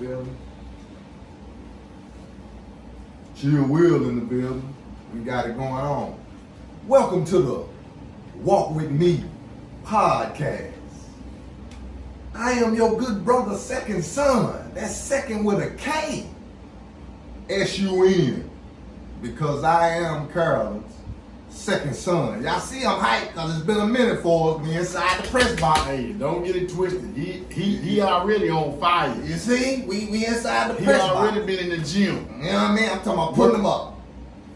building. Chill Will in the building. We got it going on. Welcome to the Walk With Me podcast. I am your good brother, second son. That's second with a K. S-U-N. Because I am Carolyn's second son. Y'all see I'm hyped because it's been a minute for us. Me inside the press box. Hey, don't get it twisted. He already on fire. You see? We inside the press box. He already been in the gym. You know what I mean? I'm talking about putting them up.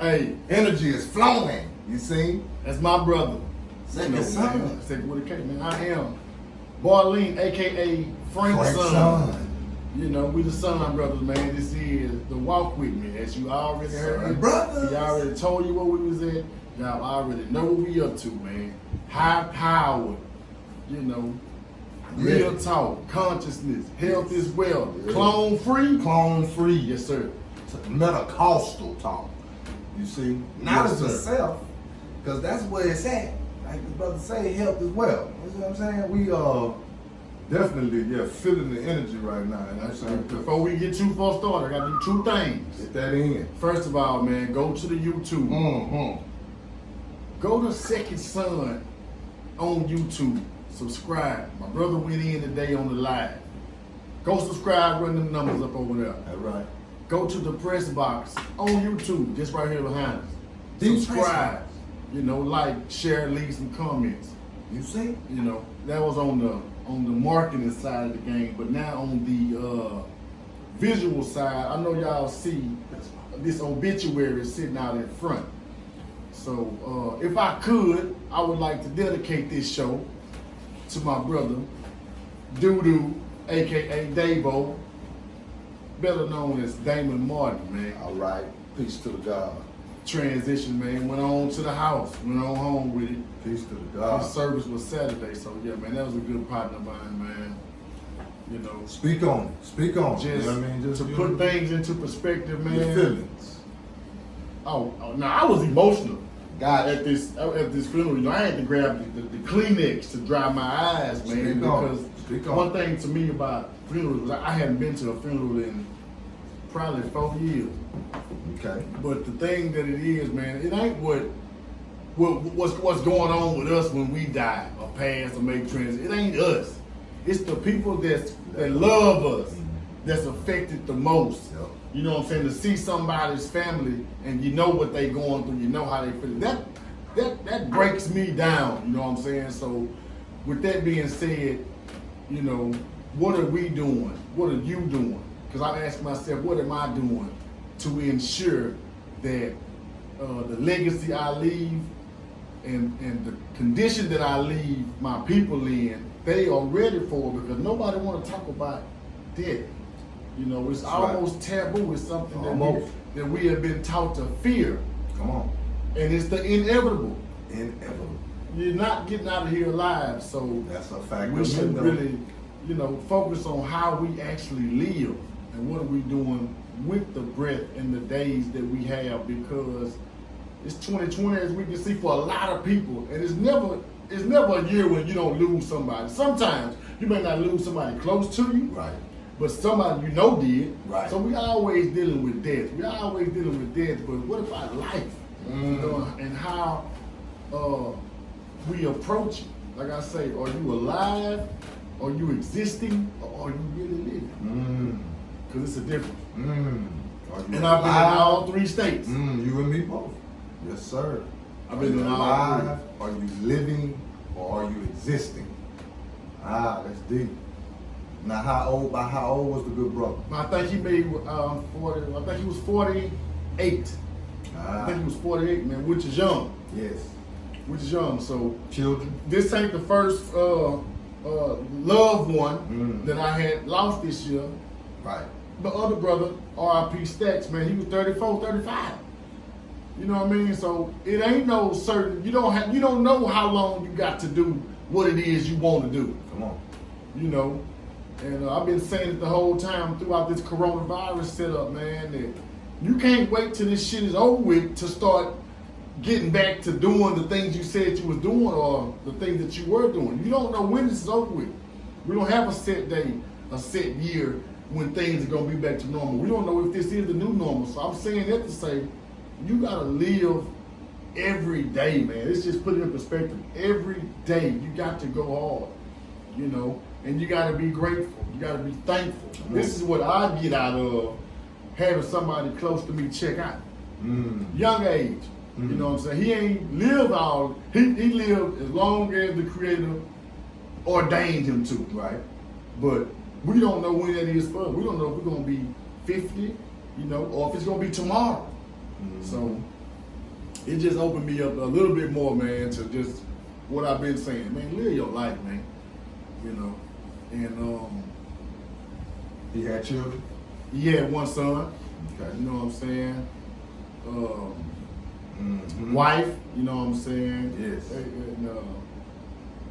Hey, Energy is flowing. You see? that's my brother. Second son. Man. Second with a K, man. I am Barleen, aka Frank's son. You know, we the Son Brothers, man. This is the Walk With Me, as you already heard. Brothers. He already told you where we was at. Y'all already know what we up to, man. High power, you know, real talk, consciousness, health is wealth. Yeah. Clone free? Clone free. Yes, sir. Metacostal talk. You see? Not Yes, as a sir. self, because that's where it's at. Like the brother say, health is wealth. You know what I'm saying? We definitely, feeling the energy right now. You know what I'm saying? Before we get too far started, I gotta do two things. Get that in. First of all, man, go to the YouTube. Mm-hmm. Go to Second Son on YouTube. Subscribe. My brother went in today on the live. Go subscribe, run them numbers up over there. That's right. Go to the press box on YouTube, just right here behind us. Deep Subscribe. You know, like, share, leave some comments. You see? You know, that was on the marketing side of the game, but now on the visual side, I know y'all see this obituary sitting out in front. So if I could, I would like to dedicate this show to my brother, Doo-Doo, aka Davo, better known as Damon Martin, man. All right. Peace to the God. Transition, man. Went on to the house, went on home with it. Peace to the God. His service was Saturday, so yeah, man, that was a good partner of mine, man. You know, Speak on it. Speak on it. just, You know what I mean? Just to put things into perspective, man. your feelings. Oh, now I was emotional Got at this funeral. You know, I had to grab the Kleenex to dry my eyes, man. Speak on it. Because Speak on one it. thing to me about funerals was I hadn't been to a funeral in probably 4 years. Okay. But the thing that it is, man, it ain't what's going on with us when we die or pass or make transition. It ain't us. It's the people that love us that's affected the most. Yep. You know what I'm saying? To see somebody's family and you know what they going through, you know how they feel. That breaks me down. You know what I'm saying? So, with that being said, you know, what are we doing? What are you doing? Because I ask myself, what am I doing to ensure that the legacy I leave and the condition that I leave my people in, they are ready for it, because nobody want to talk about death. You know, it's That's almost right. taboo. It's something Almost. that we have been taught to fear. Come on. And it's the inevitable. Inevitable. You're not getting out of here alive, so That's a fact. we should really, you know, focus on how we actually live and what are we doing with the breath and the days that we have, because it's 2020, as we can see, for a lot of people, and it's never a year when you don't lose somebody. Sometimes you may not lose somebody close to you, Right. but somebody you know did. Right. So we always dealing with death. We always dealing with death, but what about life? You know, and how we approach it. Like I say, are you alive? Are you existing? Or are you really living? Because it's a difference. Are you And I've been in alive? all 3 states. You and me both. Yes, sir. I've been Are you in all alive? Are you living? Or are you existing? That's deep. Now, by how old was the good brother? I think he made 40. I think he was 48. I think he was 48, man, which is young. Yes. Which is young. So Children. this ain't the first loved one that I had lost this year. Right. The other brother, R.I.P. Stacks, man, he was 34, 35. You know what I mean? So it ain't no certain. You don't know how long you got to do what it is you want to do. Come on. You know, and I've been saying it the whole time throughout this coronavirus setup, man, that you can't wait till this shit is over with to start getting back to doing the things you said you was doing or the things that you were doing. You don't know when this is over with. We don't have a set day, a set year when things are gonna be back to normal. We don't know if this is the new normal. So I'm saying that to say, you gotta live every day, man. Let's just put it in perspective. Every day you got to go hard, you know, and you gotta be grateful. You gotta be thankful. Mm-hmm. This is what I get out of having somebody close to me check out. Young age. You know what I'm saying? He ain't lived he lived as long as the Creator ordained him to. Right. But we don't know when that is for us. We don't know if we're gonna be 50, you know, or if it's gonna be tomorrow. So it just opened me up a little bit more, man, to just what I've been saying. Man, live your life, man. You know. And he had children? He had one son. Okay. You know what I'm saying? Wife, you know what I'm saying? Yes. And,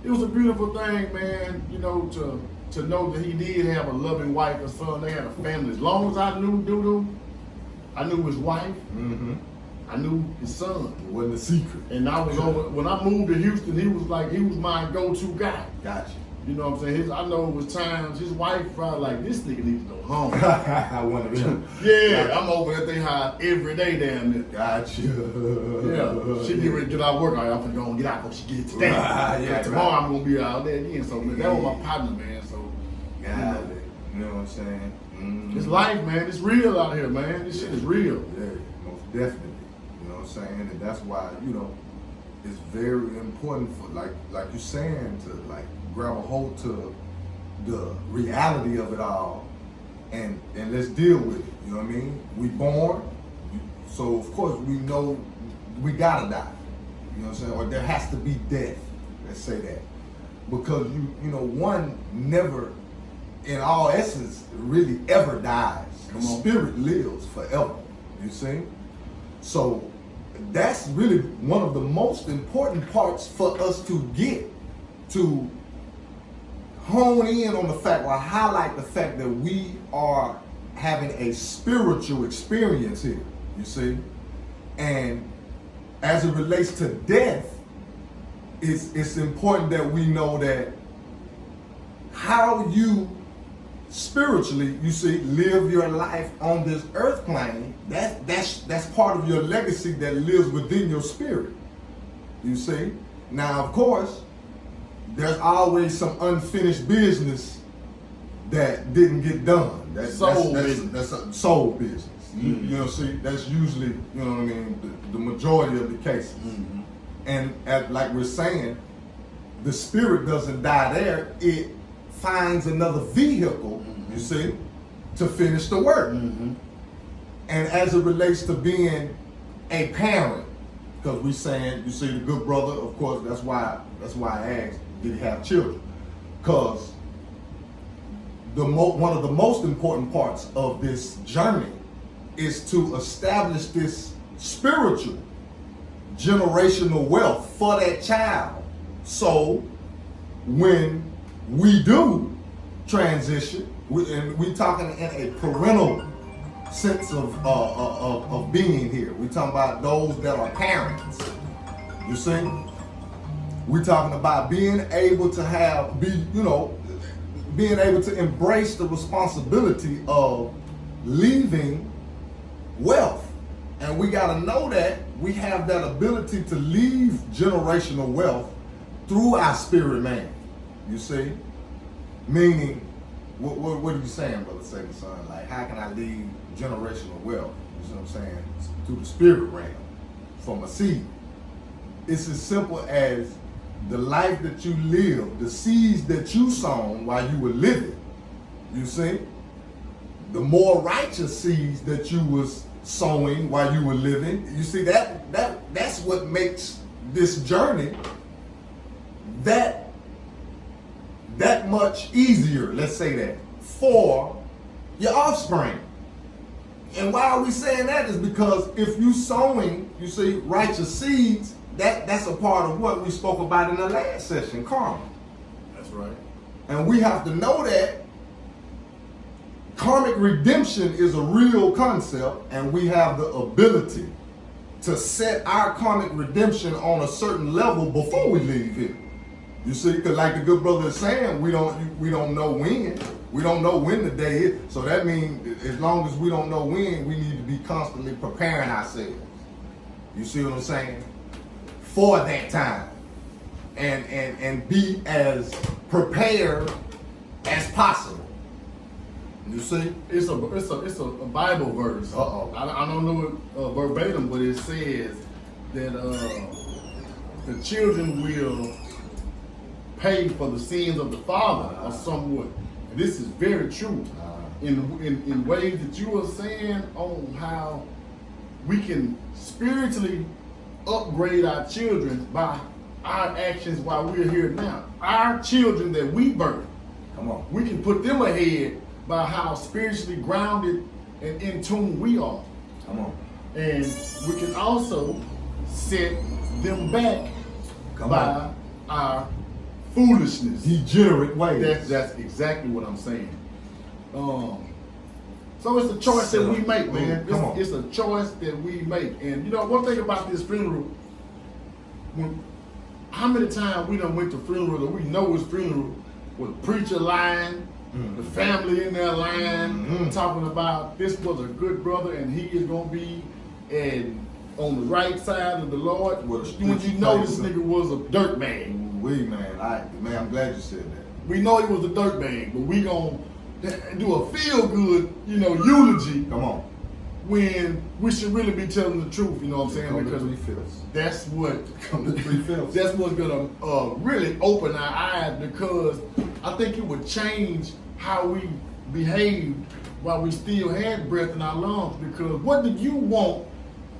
it was a beautiful thing, man, you know, to know that he did have a loving wife and son. They had a family. As long as I knew Doodoo, I knew his wife, I knew his son. It wasn't a secret. And I was over, when I moved to Houston, he was my go-to guy. Gotcha. You know what I'm saying? I know it was times his wife probably like, this nigga needs to go home. I wanted him. Yeah, I'm over at their house every day down there. Gotcha. Yeah, she get ready to get out of work. I'm finna go and get out before she get it today. Yeah, tomorrow I'm gonna be out there again. So man, that was my partner, man. So you know what I'm saying? It's life, man. It's real out here, man. This shit is real. Yeah, most definitely. You know what I'm saying? And that's why, you know, it's very important for like you're saying to like grab a hold to the reality of it all and let's deal with it. You know what I mean? We born, so of course we know we gotta die. You know what I'm saying? Or there has to be death. Let's say that. Because you know, one never in all essence really ever dies. The spirit lives forever. You see? So that's really one of the most important parts for us to get to hone in on the fact, or highlight the fact that we are having a spiritual experience here, you see? And as it relates to death, it's important that we know that how you spiritually, you see, live your life on this earth plane, that's part of your legacy that lives within your spirit, you see? Now, of course, there's always some unfinished business that didn't get done. That's a soul business. You know, see, that's usually, you know what I mean, the majority of the cases. And like we're saying, the spirit doesn't die there. It finds another vehicle, you see, to finish the work. And as it relates to being a parent, because we're saying, you see, the good brother, of course, that's why I asked, did he have children? Because one of the most important parts of this journey is to establish this spiritual generational wealth for that child. So when we do transition, and we're talking in a parental sense of being here. We're talking about those that are parents. You see? We're talking about being able to being able to embrace the responsibility of leaving wealth. And we got to know that we have that ability to leave generational wealth through our spirit man. You see? Meaning, what are you saying, Brother Satan Son? Like, how can I leave generational wealth? You see what I'm saying? Through the spirit realm, from a seed. It's as simple as the life that you live, the seeds that you sown while you were living. You see? The more righteous seeds that you was sowing while you were living. You see, that's what makes this journey that much easier, let's say that, for your offspring. And why are we saying that is because if you sowing, you see, righteous seeds, that's a part of what we spoke about in the last session, karma. That's right. And we have to know that karmic redemption is a real concept, and we have the ability to set our karmic redemption on a certain level before we leave here. You see, because like the good brother is saying, we don't know when. We don't know when the day is. So that means as long as we don't know when, we need to be constantly preparing ourselves. You see what I'm saying? For that time. And be as prepared as possible. You see? It's a Bible verse. Uh-oh. I don't know it verbatim, but it says that the children will pay for the sins of the father or somewhat. And this is very true. In ways that you are saying on how we can spiritually upgrade our children by our actions while we're here now. Our children that we birth, Come on. we can put them ahead by how spiritually grounded and in tune we are. Come on. And we can also set them back Come by on. our foolishness. Degenerate ways. That's exactly what I'm saying. So it's a choice that we make, man. Come on. It's a choice that we make. And you know, one thing about this funeral, how many times we done went to funerals or we know it's funeral with a preacher lying, the family in there lying, talking about this was a good brother and he is gonna be on the right side of the Lord. When you know this nigga was a dirt bag. Man, I'm glad you said that. We know he was a dirt bag, but we gonna do a feel good, eulogy. Come on. When we should really be telling the truth, you know what I'm saying? Come Because to 3/5. that's what Come to 3/5. that's what's gonna really open our eyes, because I think it would change how we behaved while we still had breath in our lungs. Because what do you want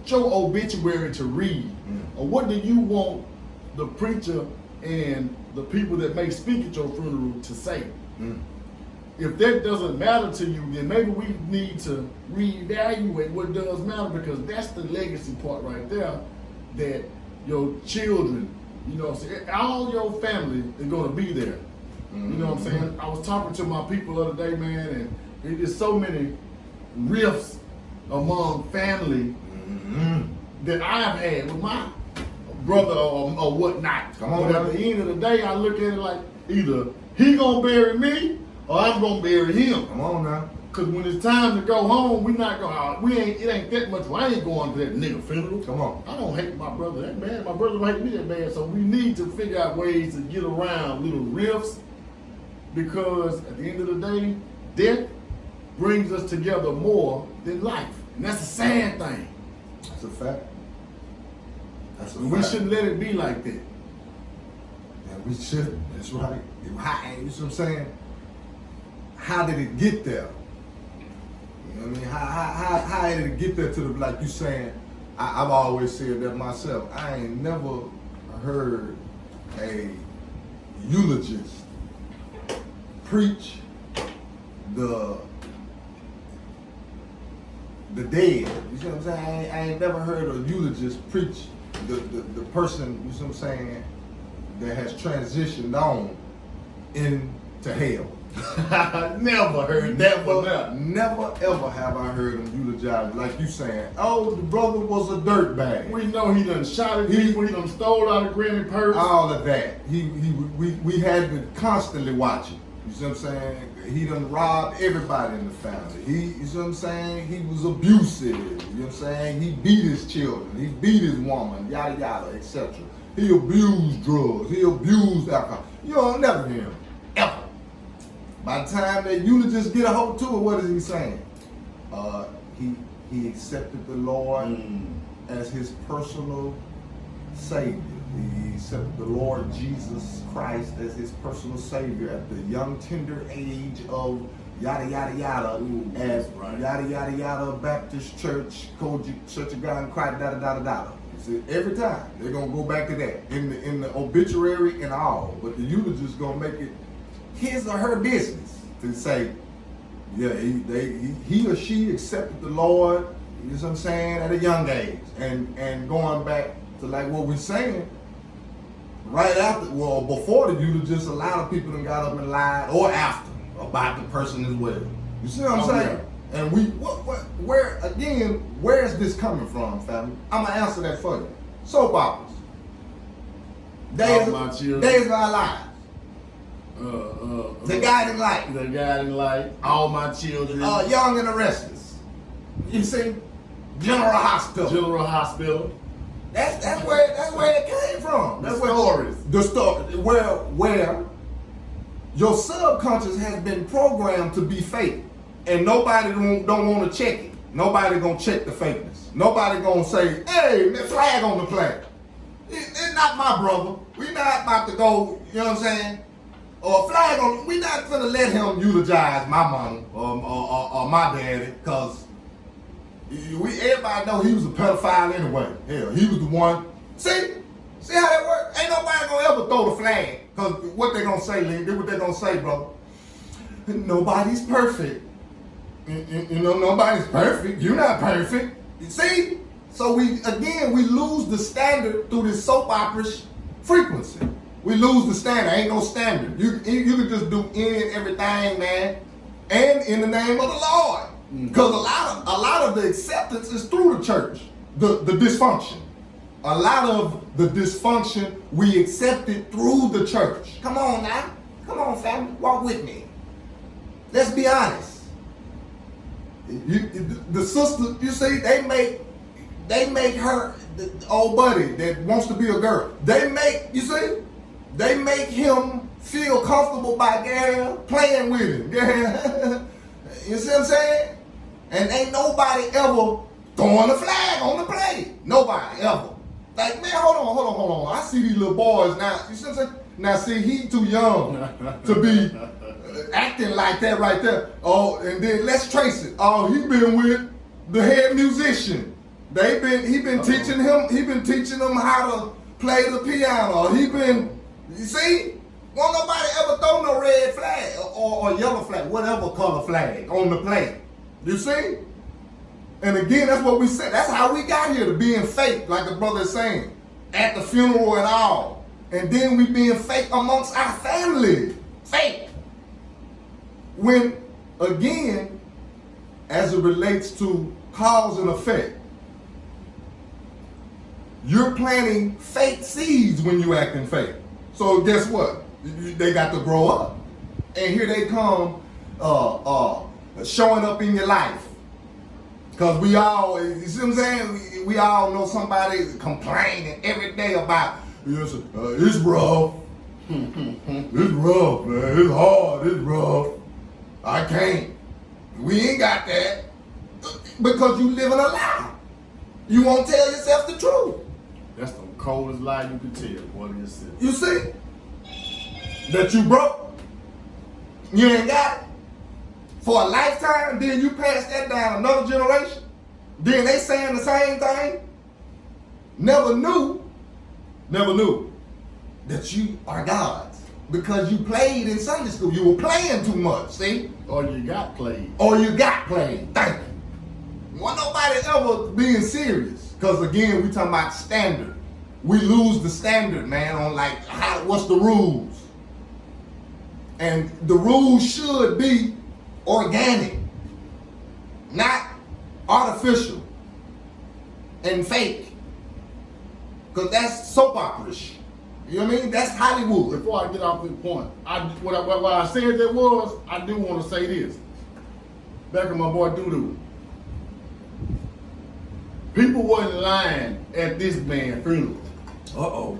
your obituary to read, or what do you want the preacher and the people that may speak at your funeral to say? If that doesn't matter to you, then maybe we need to reevaluate what does matter, because that's the legacy part right there, that your children, all your family is going to be there. You know what I'm saying? I was talking to my people the other day, man, and there's so many rifts among family that I've had with my brother or whatnot. Come on, but at the end of the day, I look at it like either he gonna bury me or I'm gonna bury him. Come on now. Cause when it's time to go home, we not going. It ain't that much. I ain't going to that nigga funeral. Come on. I don't hate my brother that bad. My brother don't hate me that bad. So we need to figure out ways to get around little rifts, because at the end of the day, death brings us together more than life, and that's a sad thing. That's a fact. That's a And fact. we shouldn't let it be like that. Yeah, we shouldn't. That's right. You know what I'm saying? How did it get there? You know what I mean? How did it get there to the, like you saying, I've always said that myself. I ain't never heard a eulogist preach the dead. You see what I'm saying? I ain't never heard a eulogist preach the person, you see what I'm saying, that has transitioned on into hell. Never heard that one now. Never ever have I heard him eulogize like you saying, oh, the brother was a dirtbag. We know he done shot at people, he done stole out of granny purse. All of that. We had to constantly watch him. You see what I'm saying? He done robbed everybody in the family. You see what I'm saying? He was abusive. You know what I'm saying? He beat his children. He beat his woman, yada yada, etc. He abused drugs. He abused alcohol. You don't never hear him. Ever. By the time that eulogists get a hold to it, what is he saying? He accepted the Lord as his personal Savior. He accepted the Lord Jesus Christ as his personal Savior at the young, tender age of yada yada yada, as yada yada yada Baptist Church, Church of God in Christ, da da da da da. See, every time they're gonna go back to that in the obituary and all, but the eulogist gonna make it his or her business to say, yeah, he or she accepted the Lord, you know what I'm saying, at a young age, and going back to like what we're saying. Right after, well, before the eulogist, a lot of people done got up and lied, or after, about the person as well. You see what I'm saying? Yeah. And where is this coming from, family? I'm gonna answer that for you. Soap operas. All my children. Days of our lives. The guiding light. The guiding light. All my children. Young and the Restless. You see? General Hospital. General Hospital. That's where it came from. That's where stories. The story where your subconscious has been programmed to be fake, and nobody don't want to check it. Nobody gonna check the fakeness. Nobody gonna say, "Hey, that flag on the plate." It's not my brother. We not about to go. You know what I'm saying? Or flag on. We not gonna let him eulogize my mama or my daddy, cause everybody know he was a pedophile anyway. Hell, he was the one. See how that works? Ain't nobody gonna ever throw the flag. Cause what they gonna say, Lee? What they gonna say, bro? Nobody's perfect. You know, nobody's perfect. You're not perfect. You see? So we lose the standard through this soap opera frequency. We lose the standard. Ain't no standard. You can just do any and everything, man. And in the name of the Lord. Because a lot of the acceptance is through the church. The dysfunction. A lot of the dysfunction we accept it through the church. Come on now. Come on, family. Walk with me. Let's be honest. The sister, you see, they make her, the old buddy that wants to be a girl. They make him feel comfortable by playing with him. You see what I'm saying? And ain't nobody ever throwing a flag on the plate. Nobody ever. Like, man, hold on. I see these little boys now. You see what I'm saying? Now, see, he too young to be acting like that right there. Oh, and then let's trace it. Oh, he been with the head musician. He been teaching him how to play the piano. You see? Won't nobody ever throw no red flag or yellow flag, whatever color flag on the plate. You see? And again, that's what we said. That's how we got here, to being fake, like the brother is saying, at the funeral and all. And then we being fake amongst our family. Fake. When, again, as it relates to cause and effect, you're planting fake seeds when you acting fake. So guess what? They got to grow up. And here they come showing up in your life. Because we all, you see what I'm saying? We all know somebody complaining every day about, it's rough. It's rough, man. It's hard. It's rough. I can't. We ain't got that. Because you living a lie. You won't tell yourself the truth. That's the coldest lie you can tell, boy, to yourself. You see? That you broke. You ain't got it. For a lifetime, then you pass that down another generation. Then they saying the same thing. Never knew that you are God's. Because you played in Sunday school. You were playing too much, see? Or you got played. Thank you. Wasn't nobody ever being serious. Because again, we talking about standard. We lose the standard, man, on like, what's the rules? And the rules should be organic, not artificial and fake. Because that's soap opera-ish. You know what I mean? That's Hollywood. Before I get off this point, what I said that was, I do want to say this. Back in my boy Doodoo. People wasn't lying at this man's funeral. Uh-oh.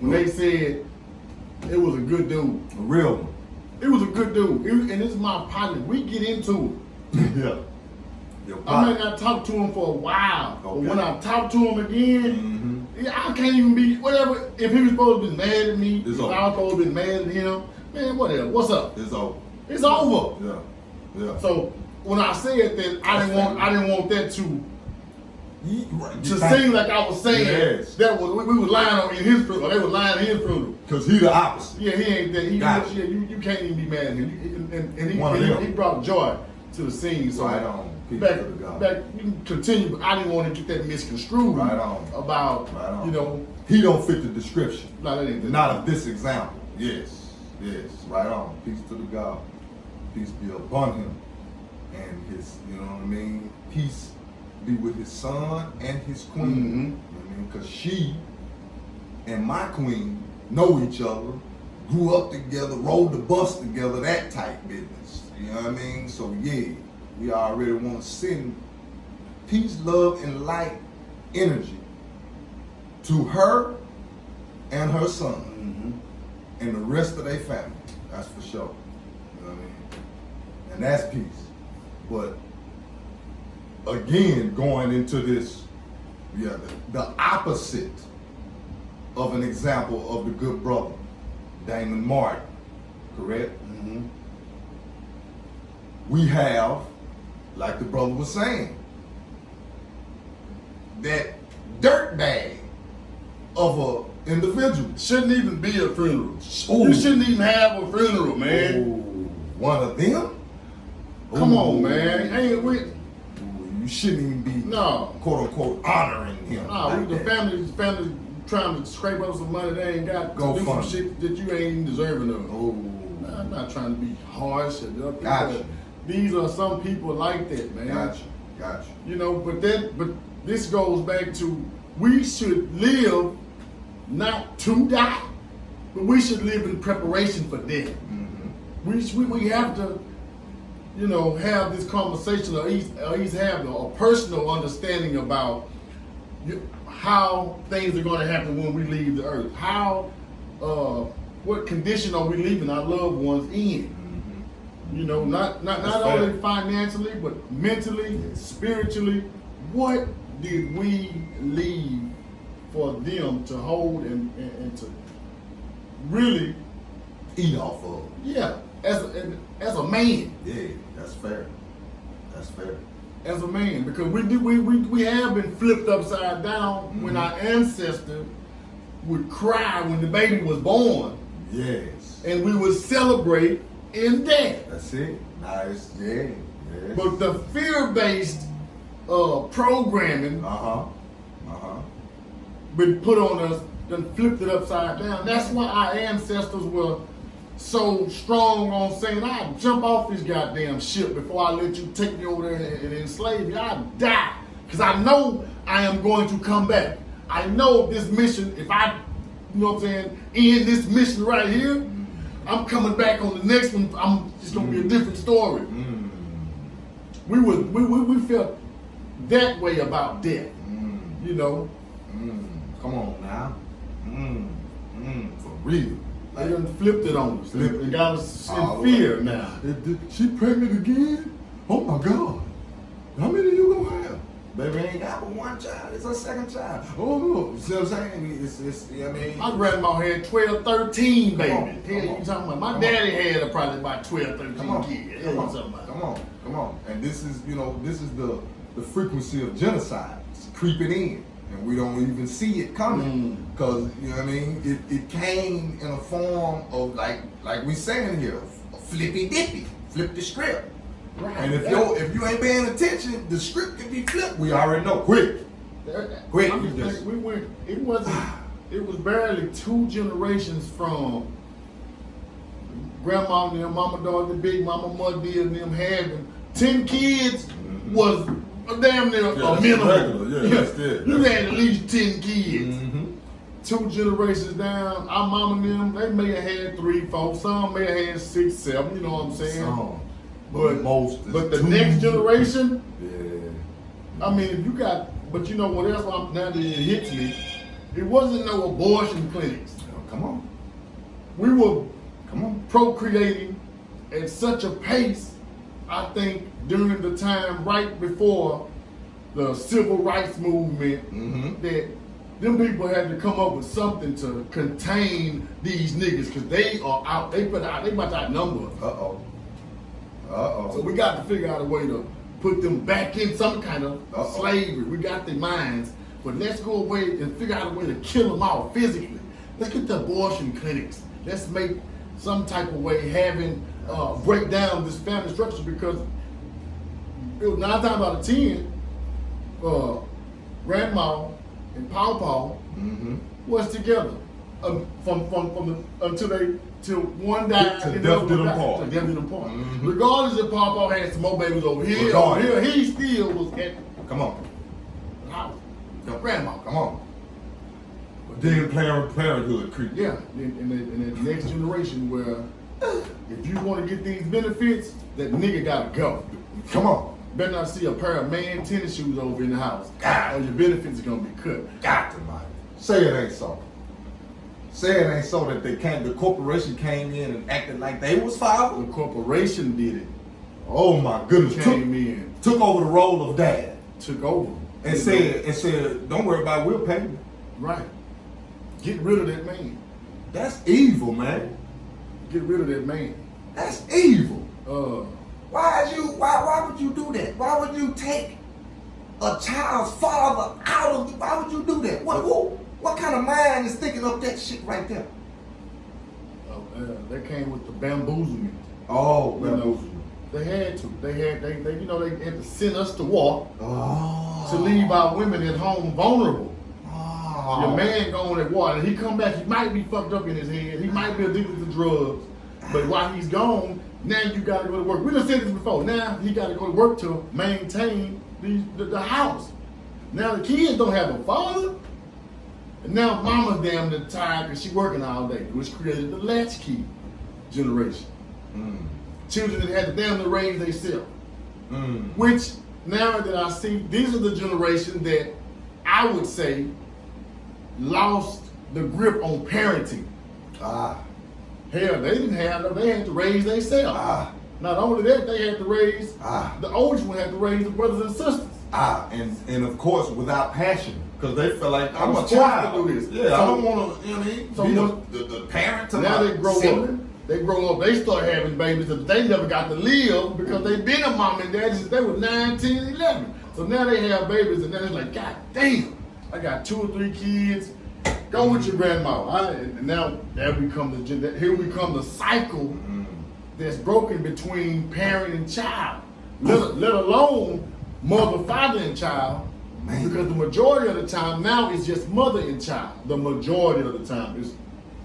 When they said it was a good dude. A real one. It was a good dude. And this is my partner. We get into it. Yeah. I may not talk to him for a while. Okay. But when I talk to him again, I can't even be, whatever. If he was supposed to be mad at me, if I was supposed to be mad at him, man, whatever. What's up? It's over. It's over. Yeah. So when I said that, I didn't want that to to seem like I was saying that we was lying on in his funeral. They was lying in his funeral. Because he the opposite. Yeah, he ain't that. You can't even be mad at him. And he brought joy to the scene. So right on. Back, you can continue, but I didn't want to get that misconstrued about, you know. He don't fit the description. No, that ain't that. Not of this example. Yes. Right on. Peace to the God. Peace be upon him. And his, you know what I mean? Peace be with his son and his queen. You know what I mean? Because she and my queen know each other, grew up together, rode the bus together, that type business. You know what I mean? So yeah, we already want to send peace, love, and light energy to her and her son and the rest of their family. That's for sure. You know what I mean? And that's peace. But again, going into this, the opposite of an example of the good brother, Damon Martin, correct? We have, like the brother was saying, that dirtbag of a individual. Shouldn't even be a funeral. Ooh. You shouldn't even have a funeral, man. Ooh, one of them? Come on, Ooh. man. Ain't we? Ooh, you shouldn't even be, No. quote unquote, honoring him. Nah, like the that. family trying to scrape up some money they ain't got Go to do some fund. shit that you ain't even deserving of. Oh, Nah, I'm not trying to be harsh. Gotcha. These are some people like that, man. gotcha. You know, but this goes back to we should live not to die, but we should live in preparation for death. We have to, you know, have this conversation or at least have a personal understanding about how things are going to happen when we leave the earth. How, what condition are we leaving our loved ones in? You know, not only financially, but mentally, spiritually. What did we leave for them to hold and to really Eat off of. Yeah, as a man. Yeah, that's fair. That's fair. As a man, because we have been flipped upside down when our ancestors would cry when the baby was born, Yes. and we would celebrate in death. That's it. Nice. Yeah. Yes. But the fear-based programming been put on us, then flipped it upside down. That's why our ancestors were so strong on saying, I'll jump off this goddamn ship before I let you take me over there and enslave me. I'll die. Because I know I am going to come back. I know this mission, if I, you know what I'm saying, end this mission right here, I'm coming back on the next one. It's going to be a different story. We felt that way about death, you know. Come on now. For real. They done flipped it on us. Flipped They it. got us All in the fear way. now. She pregnant again? Oh my God. How many you gonna have? Baby ain't got but one child. It's her second child. Oh no. See what I'm saying? It's I mean. My grandma had 12, 13 babies. on, Hell, come you on, talking about? My come daddy had probably about 12, 13 Come on, kids. come Hell, on, you talking about? come on. And this is, this is the frequency of genocide. It's creeping in. And we don't even see it coming. Because, you know what I mean? It came in a form of, like we saying here, a flippy dippy. Flip the script. Right. And if you ain't paying attention, the script can be flipped. We already know. Quick. Quick. I'm just thinking, we went. It was barely 2 generations from grandma and them, mama, dog, the big mama, muddy, and them having 10 kids was a damn near a minimum. Regular. Yeah, that's it. You had at least 10 kids. 2 generations down, our mama and them, they may have had 3, 4. Some may have had 6, 7. You know what I'm saying? Some. But the next generation, yeah. I mean, if you got, but you know what else? Now that it hits me, it wasn't no abortion clinics. Come on. We were Come on. procreating at such a pace, I think, during the time right before the civil rights movement, that them people had to come up with something to contain these niggas, because they are out, they about to outnumber us. So we got to figure out a way to put them back in some kind of slavery. We got their minds, but let's go away and figure out a way to kill them out physically. Let's get the abortion clinics. Let's make some type of way having break down this family structure, because 9 times out of 10, grandma and pawpaw was together till one died. Till and death the did other them died. part. Till death did them part. Regardless if pawpaw had some more babies over here, he still was at Come on. the house. Go. Grandma. Come on. Then parenthood creep. Yeah, in the next generation where if you want to get these benefits, that nigga gotta go. Come on. Better not see a pair of man tennis shoes over in the house, God. or your benefits are gonna be cut. Got to, Mike. Say it ain't so. Say it ain't so that the corporation came in and acted like they was father. The corporation did it. Oh my goodness. Took over the role of dad. Took over. And said, don't worry about it, we'll pay you. Right. Get rid of that man. That's evil, man. Get rid of that man. That's evil. Why Why would you do that? Why would you take a child's father out of you? Why would you do that? What kind of mind is thinking up that shit right there? That came with the bamboozlement. Oh, bamboozlement. They had to. They had to send us to war to leave our women at home vulnerable. Your man going at war, and he come back, he might be fucked up in his head, he might be addicted to drugs, but while he's gone, now you gotta go to work. We done said this before, now he gotta go to work to maintain the house. Now the kids don't have a father, and now mama's damn near tired because she working all day, which created the latchkey generation. Children that had to damn near raise themselves. Which, now that I see, these are the generation that I would say lost the grip on parenting. Hell, they didn't have, they had to raise themselves. Not only that, they had to raise, the oldest one had to raise the brothers and sisters. And of course, without passion, because they feel like I'm a supposed child. to do this. Yeah, So, I don't want to, you know what I mean? Be the parent to now my they grow sibling. up. They grow up. They start having babies that they never got to live because they've been a mom and dad since they were 9, 10, 11. So now they have babies, and then it's like, God damn, I got 2 or 3 kids. Go with your grandma. And now here we come the cycle that's broken between parent and child. Let alone mother, father, and child. Man. Because the majority of the time now it's just mother and child. The majority of the time is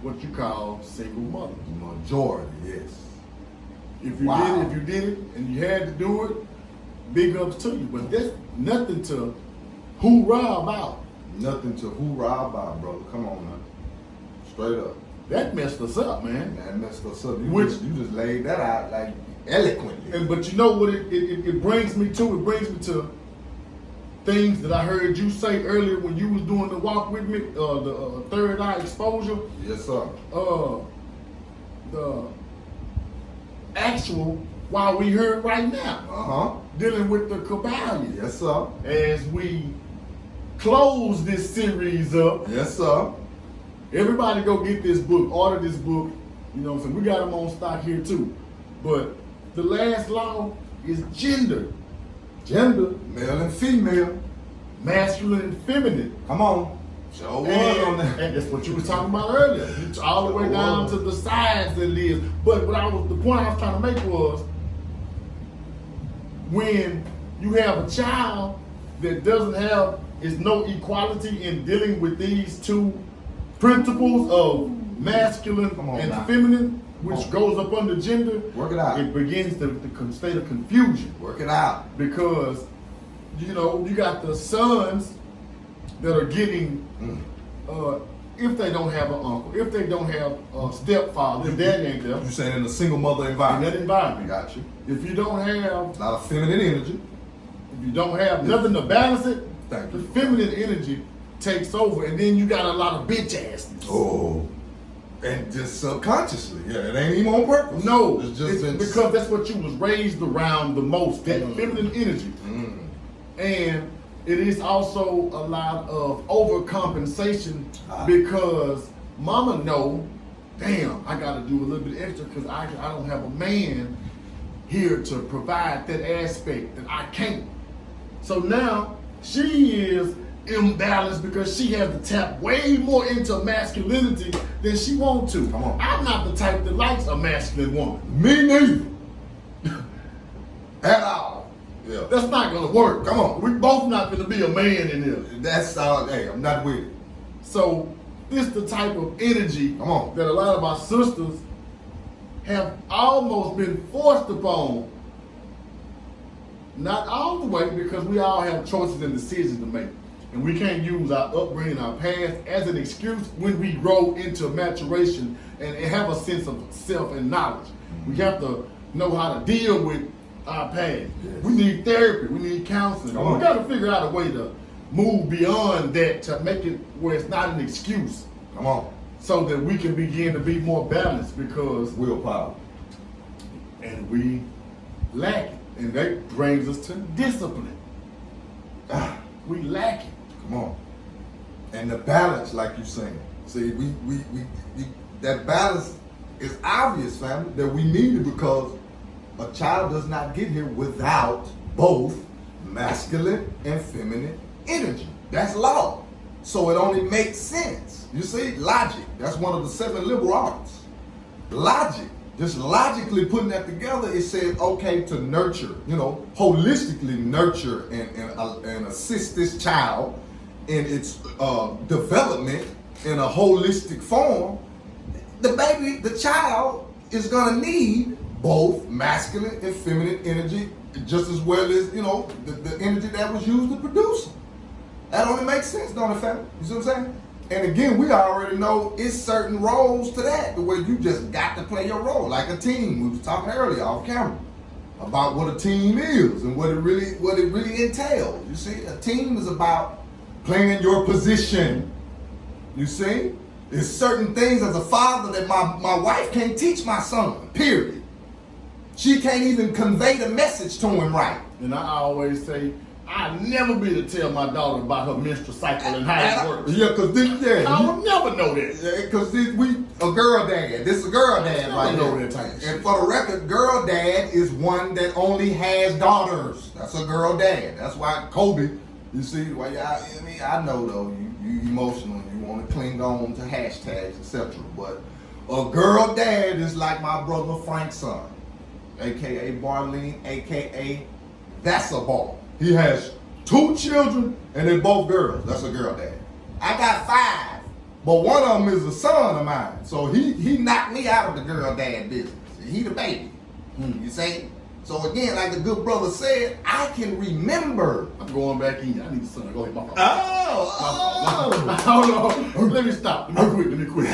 what you call single mother. Majority, yes. If you did it, and you had to do it, big ups to you. But that's nothing to hoorah about. Nothing to hoorah about, brother. Come on now. Straight up. That messed us up, man. That messed us up. You just laid that out like eloquently. But you know what it brings me to? It brings me to things that I heard you say earlier when you was doing the walk with me, the third eye exposure. Yes, sir. The actual, while we heard right now, dealing with the Kybalion. Yes, sir. As we close this series up. Yes, sir. Everybody go get this book, order this book. You know what I'm saying? We got them on stock here too. But the last law is gender. Gender, male and female. Masculine and feminine. Come on. Sure was on that. And that's what you was talking about earlier. All the way down to the sides that it is. But the point I was trying to make was, when you have a child that is no equality in dealing with these two principles of masculine and feminine, which goes up under gender, work it out. It begins the state of confusion. Work it out. Because, you got the sons that are getting, if they don't have an uncle, if they don't have a stepfather, if daddy ain't there. You're saying in a single mother environment. In that environment. Got you. If you don't have... Not a feminine energy. If you don't have nothing to balance it, Thank the you. feminine energy takes over, and then you got a lot of bitch assness. Oh. And just subconsciously. Yeah, it ain't even on purpose. No, it's just because that's what you was raised around the most, that feminine energy. And it is also a lot of overcompensation because mama know, damn, I gotta do a little bit extra because I don't have a man here to provide that aspect that I can't. So now she is imbalanced because she has to tap way more into masculinity than she wants to. Come on. I'm not the type that likes a masculine woman. Me neither. At all. Yeah. That's not gonna work. Come on. We both not gonna be a man in here. That's all. Hey, I'm not with it. So this the type of energy Come on. that a lot of our sisters have almost been forced upon. Not all the way, because we all have choices and decisions to make. And we can't use our upbringing, our past, as an excuse when we grow into maturation and have a sense of self and knowledge. We have to know how to deal with our past. Yes. We need therapy. We need counseling. Come on. We got to figure out a way to move beyond that to make it where it's not an excuse, Come on. so that we can begin to be more balanced, because Willpower. and we lack it. And that brings us to discipline. We lack it. Come on. And the balance, like you're saying. See, we that balance is obvious, family, that we need it, because a child does not get here without both masculine and feminine energy. That's law. So it only makes sense. You see, logic. That's one of the 7 liberal arts. Logic. Just logically putting that together, it says, okay, to nurture, holistically nurture and assist this child in its development in a holistic form. The child is gonna need both masculine and feminine energy just as well as, the energy that was used to produce them. That only makes sense, don't it, family? You see what I'm saying? And again, we already know it's certain roles to that, the way you just got to play your role, like a team. We was talking earlier off camera about what a team is and what it really entails. You see, a team is about playing your position. You see, there's certain things as a father that my wife can't teach my son. Period. She can't even convey the message to him right. And I always say, I'll never be to tell my daughter about her menstrual cycle and how it works. Yeah, because I will never know that. Yeah, because we a girl dad. This is a girl dad right know here. that type of And shit. for the record, girl dad is one that only has daughters. That's a girl dad. That's why Kobe. You see, why I know though you emotional. You want to cling on to hashtags, etc. But a girl dad is like my brother Frank's son, aka Barlene, aka that's a ball. He has 2 children and they're both girls. That's a girl dad. I got 5, but one of them is a son of mine. So he knocked me out of the girl dad business. He the baby. You see? So again, like the good brother said, I can remember. I'm going back in. I need a son. Go ahead, my fault. Oh. Let me stop. Let me quit.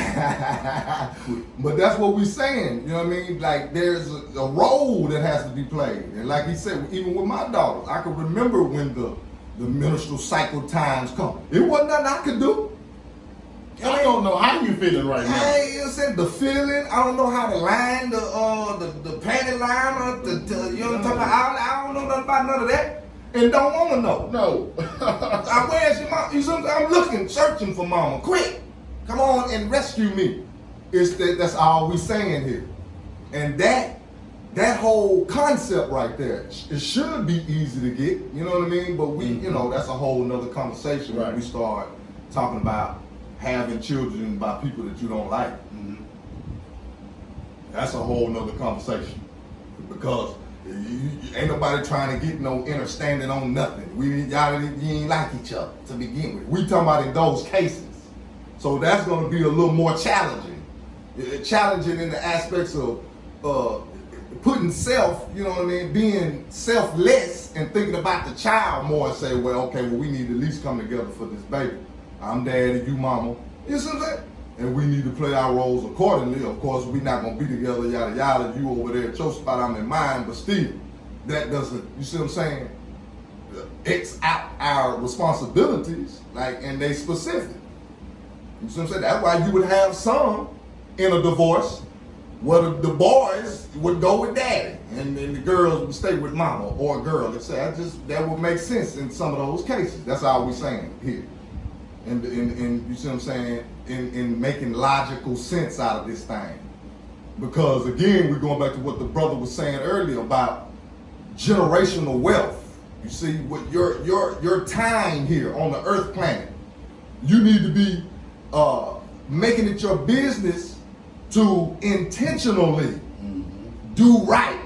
But that's what we're saying. You know what I mean? Like there's a role that has to be played. And like he said, even with my daughters, I can remember when the menstrual cycle times come. It wasn't nothing I could do. I don't know how you feeling right now. Hey, you know what I'm saying? The feeling, I don't know how to line the panty liner, you know what I'm talking about? I don't know nothing about none of that. And don't want to know. No. Where's your mom? You see what I'm saying? I'm looking, searching for mama. Quick, come on and rescue me. That's all we saying here. And that whole concept right there, it should be easy to get, you know what I mean? But we, that's a whole nother conversation when we start talking about having children by people that you don't like. That's a whole nother conversation, because ain't nobody trying to get no understanding on nothing. You ain't like each other to begin with. We talking about in those cases. So that's going to be a little more challenging. Challenging in the aspects of putting self, you know what I mean, being selfless and thinking about the child more and say, well, we need to at least come together for this baby. I'm daddy, you mama. You see what I'm saying? And we need to play our roles accordingly. Of course, we're not going to be together, yada, yada. You over there at your spot, I'm in mine. But still, that doesn't, you see what I'm saying? X out our responsibilities, and they specific. You see what I'm saying? That's why you would have some in a divorce where the boys would go with daddy and the girls would stay with mama or a girl. That would make sense in some of those cases. That's all we're saying here. And you see what I'm saying? In making logical sense out of this thing. Because again, we're going back to what the brother was saying earlier about generational wealth. You see, with your time here on the earth planet, you need to be making it your business to intentionally do right.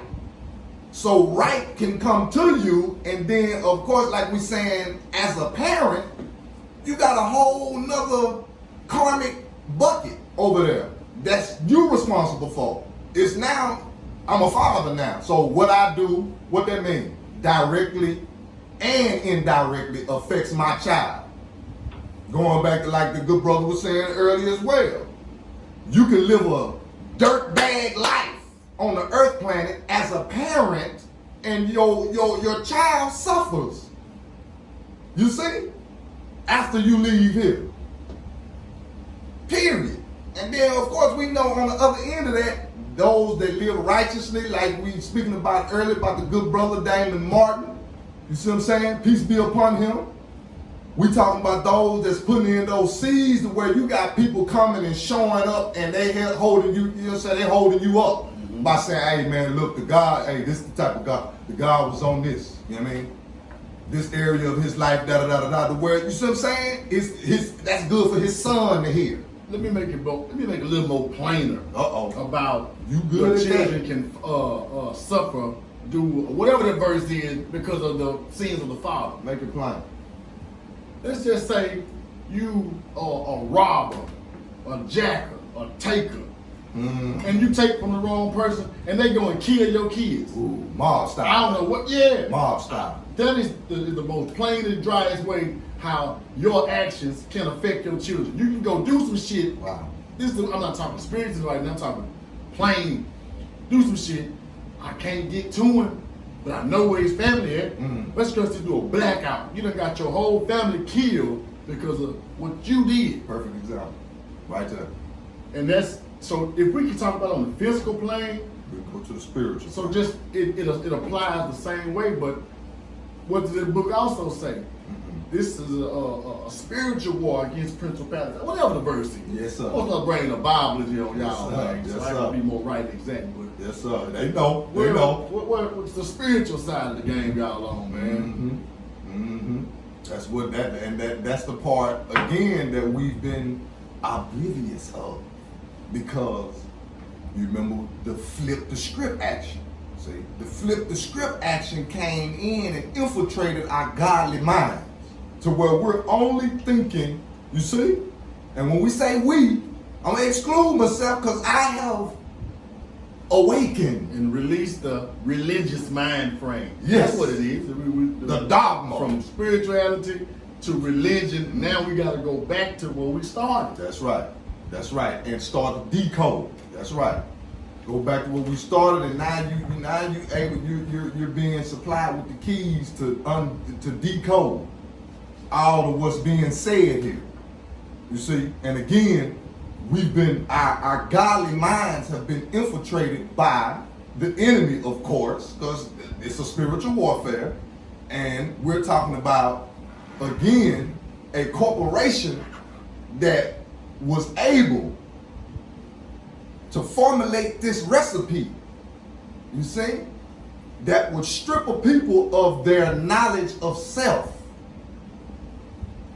So right can come to you, and then of course, like we're saying, as a parent, you got a whole nother karmic bucket over there that's you responsible for. It's now, I'm a father now. So what I do, what that means, directly and indirectly affects my child. Going back to like the good brother was saying earlier as well. You can live a dirtbag life on the earth planet as a parent, and your child suffers. You see? After you leave here. Period. And then of course we know on the other end of that, those that live righteously, like we speaking about earlier about the good brother Damon Martin. You see what I'm saying? Peace be upon him. We talking about those that's putting in those seeds to where you got people coming and showing up and they holding you, you know what I'm saying, they holding you up by saying, hey man, look, the God, hey, this is the type of God. The God was on this, you know what I mean? This area of his life, the word, you see what I'm saying? That's good for his son to hear. Let me make it a little more plainer about you good the children can suffer, do whatever the verse is because of the sins of the father. Make it plain. Let's just say you are a robber, a jacker, a taker, and you take from the wrong person, and they go and kill your kids. Ooh, mob style. I don't know what. Yeah, mob style. That is the most plain and driest way how your actions can affect your children. You can go do some shit. Wow. I'm not talking spiritual right now. I'm talking plain. Do some shit. I can't get to him, but I know where his family at. Let's just do a blackout. You done got your whole family killed because of what you did. Perfect example. Right there. And that's, so if we can talk about on the physical plane, we'll go to the spiritual. So just, it applies the same way, but what does the book also say? This is a spiritual war against principalities. Whatever the verse is. Yes, sir. I'm not bringing the Bible in on y'all. Yes, so I can be more right exact. But yes, sir. They know. They know. What's the spiritual side of the game y'all on, man? That's what that's the part again that we've been oblivious of, because you remember the flip the script action. See, the flip the script action came in and infiltrated our godly minds to where we're only thinking, you see? And when we say we, I'm gonna exclude myself because I have awakened. And released the religious mind frame. Yes. That's what it is. The dogma. From spirituality to religion, now we gotta go back to where we started. That's right. That's right. And start to decode. That's right. Go back to where we started, and you're being supplied with the keys to decode all of what's being said here. You see, and again, we've been our godly minds have been infiltrated by the enemy, of course, because it's a spiritual warfare, and we're talking about again a corporation that was able to formulate this recipe, you see, that would strip a people of their knowledge of self,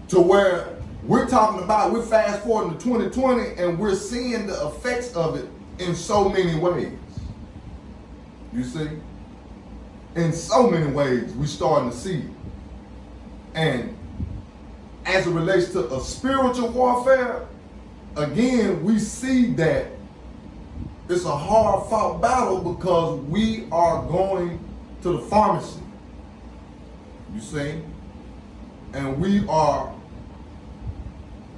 to where we're talking about, we're fast forwarding to 2020 and we're seeing the effects of it in so many ways. You see? In so many ways, we're starting to see it. And as it relates to a spiritual warfare, again, we see that it's a hard fought battle because we are going to the pharmacy. You see? And we are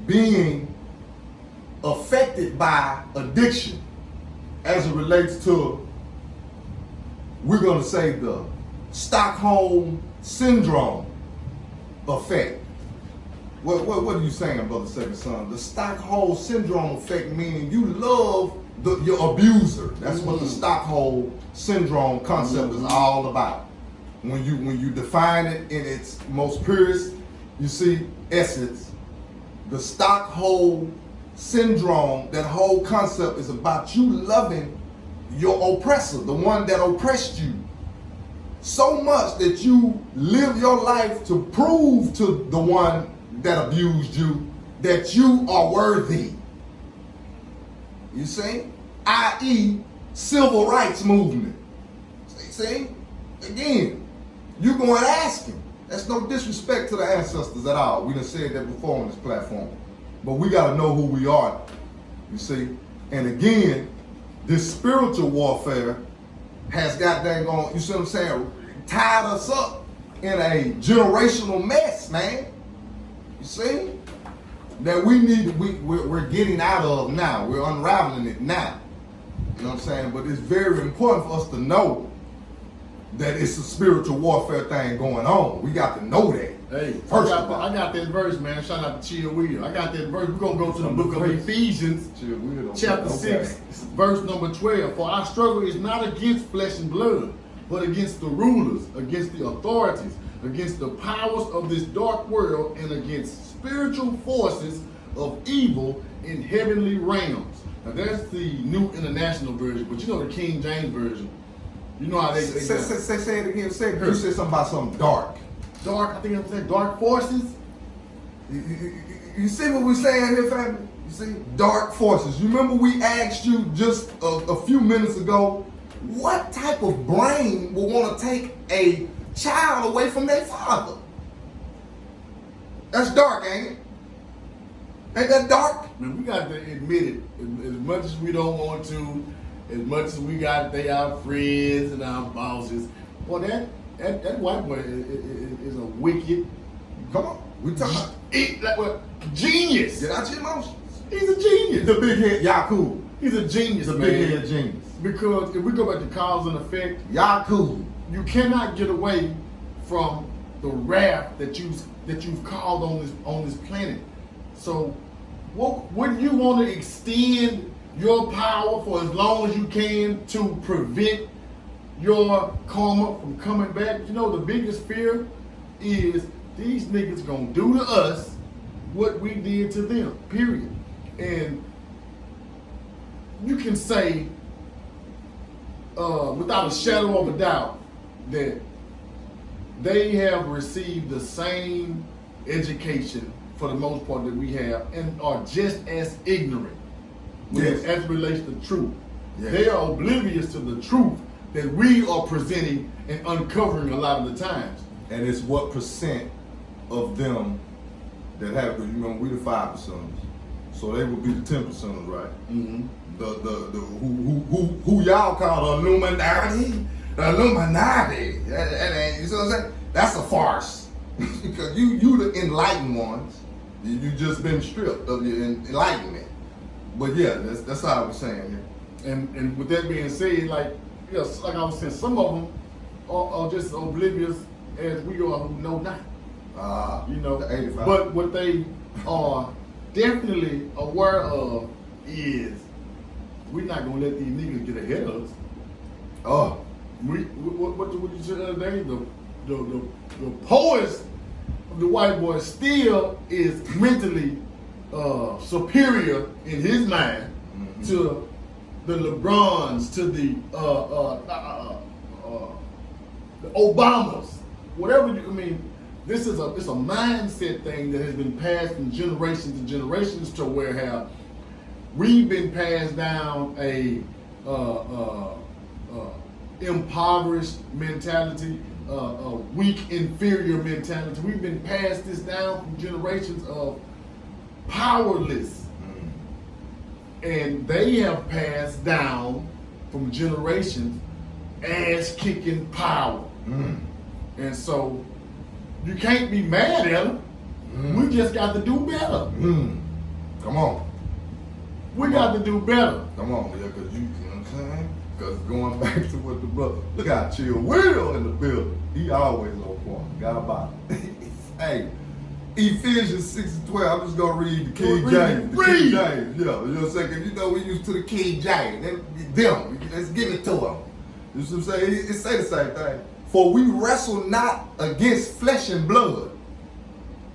being affected by addiction as it relates to, we're going to say, the Stockholm Syndrome effect. What are you saying, Brother Second Son? The Stockholm Syndrome effect, meaning you love your abuser. That's what the Stockholm Syndrome concept is all about. When you define it in its most purest, you see, essence, the Stockholm Syndrome, that whole concept is about you loving your oppressor, the one that oppressed you, so much that you live your life to prove to the one that abused you that you are worthy. You see? I.e., civil rights movement. See? Again, you go and ask him. That's no disrespect to the ancestors at all. We done said that before on this platform. But we got to know who we are. You see? And again, this spiritual warfare has got dang on, you see what I'm saying, tied us up in a generational mess, man. You see? that we're getting out of now. We're unraveling it now. You know what I'm saying? But it's very important for us to know that it's a spiritual warfare thing going on. We got to know that. Hey, First I of all. got that verse, man. Shout out to Chill Wheel. I got that verse. We're going to go to the book of Ephesians, chapter 6, verse number 12. For our struggle is not against flesh and blood, but against the rulers, against the authorities, against the powers of this dark world, and against spiritual forces of evil in heavenly realms. Now that's the New International Version, but you know the King James Version. You know how they say it again. You said something about something dark. Dark, I think I'm saying dark forces. You see what we're saying here, family? You see? Dark forces. You remember we asked you just a few minutes ago, what type of brain will want to take a child away from their father? That's dark, ain't it? Ain't that dark? Man, we got to admit it. As much as we don't want to, as much as we got they our friends and our bosses. Well, that white boy is a wicked. Come on, we talking about genius. Get out your emotions. He's a genius. The big head Yaku. He's a genius, The man. big head genius. Because if we go back to cause and effect, Yaku. you cannot get away from the wrath that you've caused on this planet. So, wouldn't you want to extend your power for as long as you can to prevent your karma from coming back? You know, the biggest fear is these niggas gonna do to us what we did to them, period. And you can say without a shadow of a doubt that they have received the same education for the most part that we have and are just as ignorant as it relates to truth. Yes. They are oblivious to the truth that we are presenting and uncovering a lot of the times. And it's what percent of them that have, because you know we the 5%ers, so they would be the 10%ers, right? Mm-hmm. The who y'all call the Illuminati, That you see what I'm saying? That's a farce because you the enlightened ones. You just been stripped of your enlightenment. But yeah, that's how I was saying here. And with that being said, like I was saying, some of them are just oblivious as we are who know not. You know, the 85. but what they are definitely aware of is we're not gonna let these niggas get ahead of us. Oh, What you said the other day? The poets of the white boy still is mentally superior in his mind to the LeBrons, to the Obamas, whatever. I mean, it's a mindset thing that has been passed from generations to generations to where we've been passed down a impoverished mentality, a weak, inferior mentality. We've been passed this down from generations of powerless. And they have passed down from generations ass-kicking power. And so you can't be mad at them. We just got to do better. Come on. We got to do better. Come on, yeah, because you know what I'm saying? Because going back to what the brother, look how Chill Will in the building. He always on point. Got about it. Hey, Ephesians 6:12. I'm just gonna read the King James. The King James, yeah. You know what I'm saying? 'Cause you know we used to the King James. Them, let's give it to them. You know what I'm saying? It say the same thing. For we wrestle not against flesh and blood,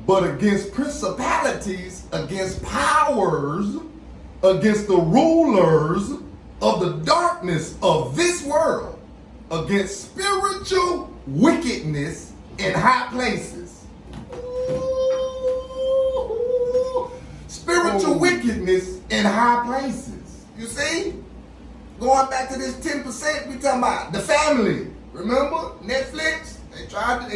but against principalities, against powers, against the rulers of the darkness of this world, against spiritual wickedness in high places. Spiritual wickedness in high places. You see? Going back to this 10%, we talking about the family. Remember? Netflix? They trying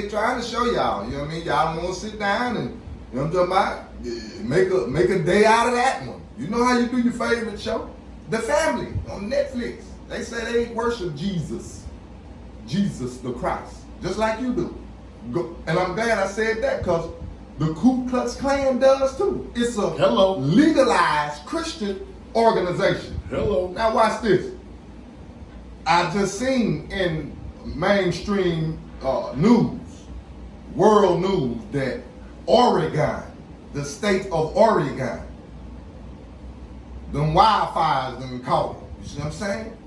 to show y'all. You know what I mean? Y'all don't want to sit down and, you know what I'm talking about? Make a day out of that one. You know how you do your favorite show? The Family on Netflix. They say they worship Jesus the Christ, just like you do. And I'm glad I said that because the Ku Klux Klan does too. It's a legalized Christian organization. Hello. Now watch this. I just seen in mainstream news, world news, that Oregon, the state of Oregon, them wildfires done caught. You see what I'm saying?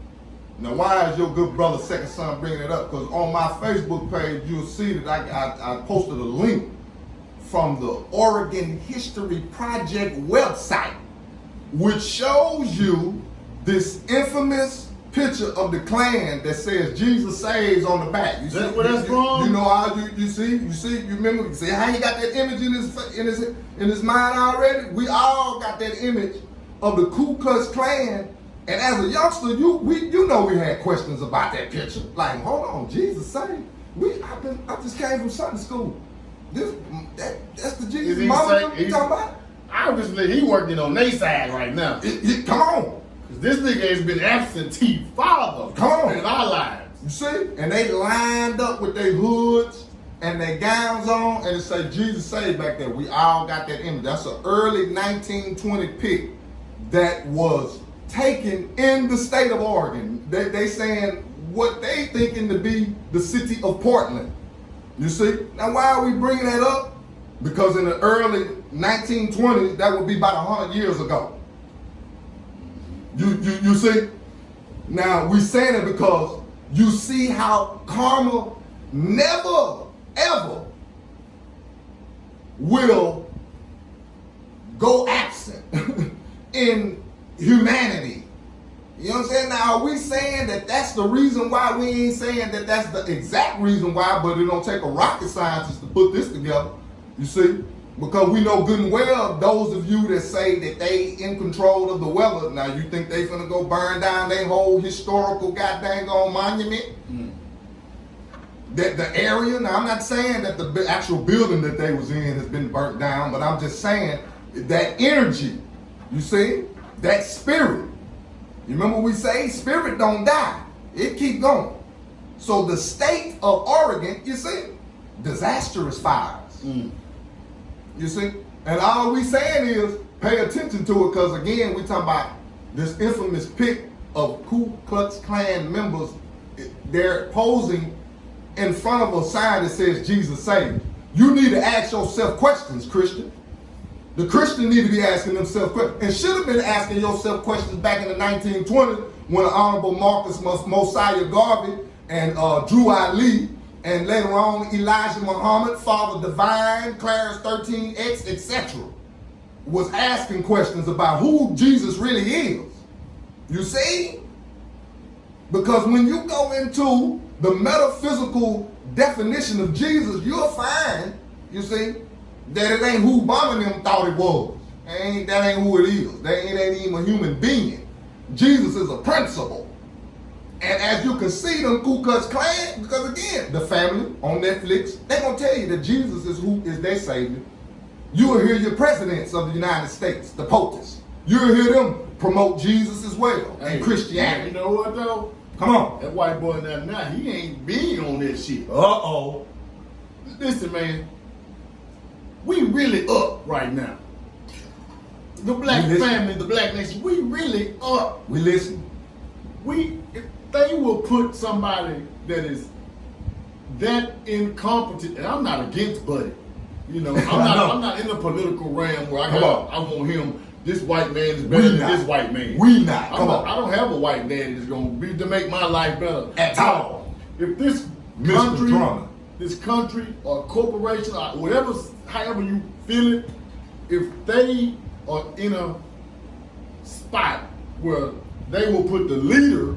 Now, why is your good brother, second son, bringing it up? Because on my Facebook page, you'll see that I posted a link from the Oregon History Project website, which shows you this infamous picture of the Klan that says Jesus saves on the back. You see where that's from? You know how you remember? You see how you got that image in his mind already? We all got that image of the Ku Klux Klan. And as a youngster, you know we had questions about that picture. Like, hold on, Jesus saved. I just came from Sunday school. That's the Jesus mama you talking about? Obviously, he working on their side right now. Come on. Because this nigga has been absentee father in our lives. You see? And they lined up with their hoods and their gowns on, and it say Jesus saved back there. We all got that image. That's an early 1920 pic that was taken in the state of Oregon. They saying what they thinking to be the city of Portland. You see? Now why are we bringing that up? Because in the early 1920s, that would be about 100 years ago. You see? Now we saying it because you see how karma never, ever will go absent in humanity. You know what I'm saying? Now, are we saying that that's the reason why? We ain't saying that that's the exact reason why, but it don't take a rocket scientist to put this together. You see? Because we know good and well, those of you that say that they in control of the weather, now you think they finna go burn down their whole historical goddamn monument? That the area, now I'm not saying that the actual building that they was in has been burnt down, but I'm just saying that energy, you see? That spirit. You remember we say spirit don't die. It keep going. So the state of Oregon, you see, disastrous fires. You see? And all we saying is pay attention to it, because again, we talking about this infamous pic of Ku Klux Klan members. They're posing in front of a sign that says Jesus saved. You need to ask yourself questions, Christian. The Christian need to be asking themselves questions, and should have been asking yourself questions back in the 1920s when the Honorable Marcus Mosiah Garvey and Drew Ali, and later on Elijah Muhammad, Father Divine, Clarence 13X, etc., was asking questions about who Jesus really is. You see? Because when you go into the metaphysical definition of Jesus, you'll find, you see, that it ain't who Obama and them thought it was. That ain't who it is. It ain't even a human being. Jesus is a principle. And as you can see, them Ku Klux Klan, because again, the family on Netflix, they're going to tell you that Jesus is who is their savior. You will hear your presidents of the United States, the POTUS. You'll hear them promote Jesus as well, and Christianity. You know what though? Come on. That white boy now, he ain't big on that shit. Uh-oh. Listen, man. We really up right now. The black family, the black nation, we really up. We listen. If they will put somebody that is that incompetent, and I'm not against Buddy. You know, I'm not in the political realm where I want him, this white man is better than this white man. We not. I don't have a white daddy that's gonna be to make my life better. At all. If this country or corporation or whatever, however you feel it, if they are in a spot where they will put the leader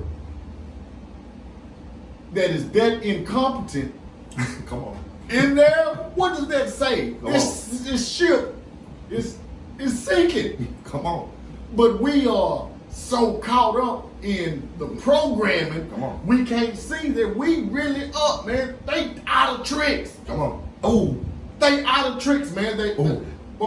that is that incompetent come on, in there, what does that say? This ship is sinking. Come on. But we are so caught up in the programming, we can't see that we really up, man. They out of tricks. Come on. Oh. They out of tricks, man. I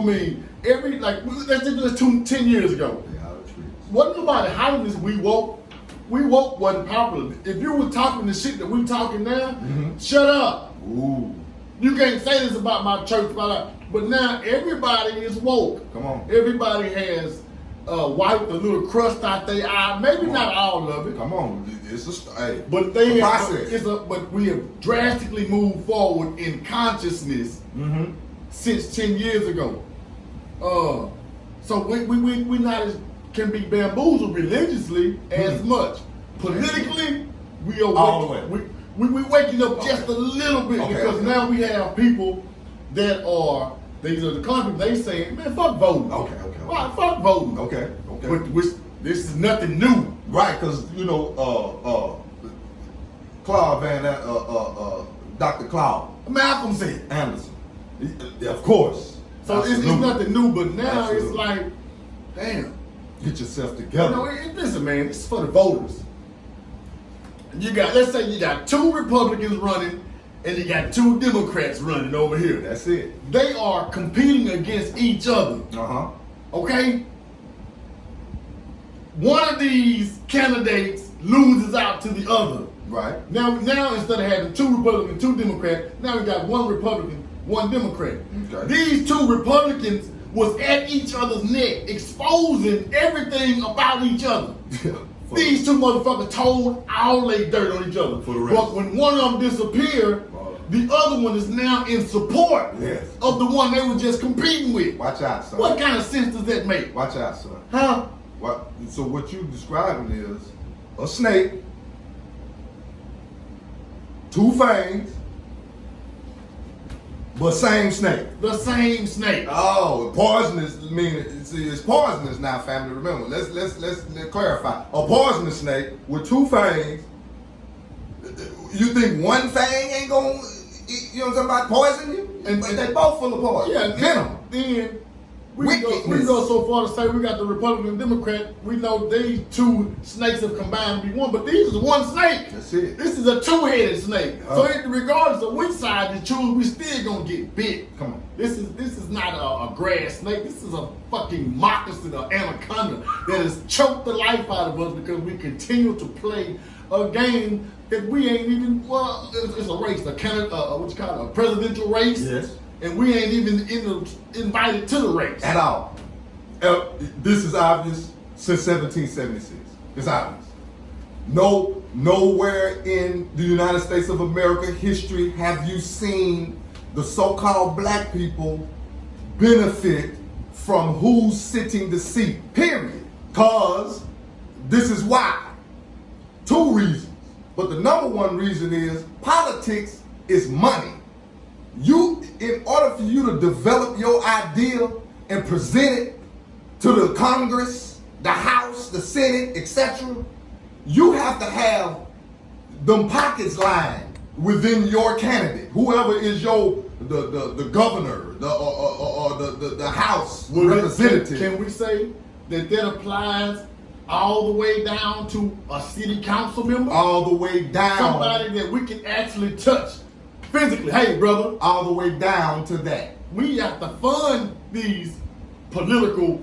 mean, let's 10 years ago. They out of tricks. Wasn't nobody hollering this We Woke. We Woke wasn't popular. If you were talking the shit that we talking now, shut up. Ooh. You can't say this about my church, But now everybody is woke. Come on. Everybody has wiped a little crust out their eye. Maybe not all of it. Come on, it's hey, but they a process. But we have drastically moved forward in consciousness since 10 years ago. So we not as can be bamboozled religiously as much. Politically, we are all the way. We waking up just a little bit because now we have people that are these are the country. They saying, man, fuck voting. Why fuck voting? Okay. But this is nothing new, right? Because Claude Dr. Claude Malcolm said Anderson, of course. So it's nothing new, but now it's like, damn. Get yourself together. Listen, man, it's for the voters. Let's say you got 2 Republicans running and you got 2 Democrats running over here. That's it. They are competing against each other. Okay? One of these candidates loses out to the other. Right. Now instead of having 2 Republicans, 2 Democrats, now we got 1 Republican, 1 Democrat. Okay. These 2 Republicans was at each other's neck, exposing everything about each other. These 2 motherfuckers told all they dirt on each other. But when one of them disappeared, the other one is now in support of the one they were just competing with. Watch out, son. What kind of sense does that make? Watch out, son. Huh? So what you describing is a snake, 2 fangs, but same snake. The same snake. Oh, poisonous. It's poisonous now, family. Remember, let's clarify. A poisonous snake with 2 fangs. You think 1 fang ain't gonna, you know what I'm talking about, poison you? And they both full of poison. Yeah, venom. Then we go so far to say we got the Republican and Democrat. We know these 2 snakes have combined to be 1, but these is 1 snake. That's it. This is a 2-headed snake. So regardless of which side you choose, we still gonna get bit. Come on. This is not a grass snake. This is a fucking moccasin or anaconda that has choked the life out of us because we continue to play a game that we ain't even, it's a race, a presidential race. Yes. And we ain't even invited to the race. At all. This is obvious since 1776. It's obvious. Nowhere in the United States of America history have you seen the so-called black people benefit from who's sitting the seat, period. Because this is why. 2 reasons. But the number 1 reason is politics is money. In order for you to develop your idea and present it to the Congress, the House, the Senate, etc., you have to have them pockets lined within your candidate, whoever is the governor, the House representative. Can we say that applies all the way down to a city council member? All the way down. Somebody that we can actually touch physically. Hey, brother. All the way down to that. We have to fund these political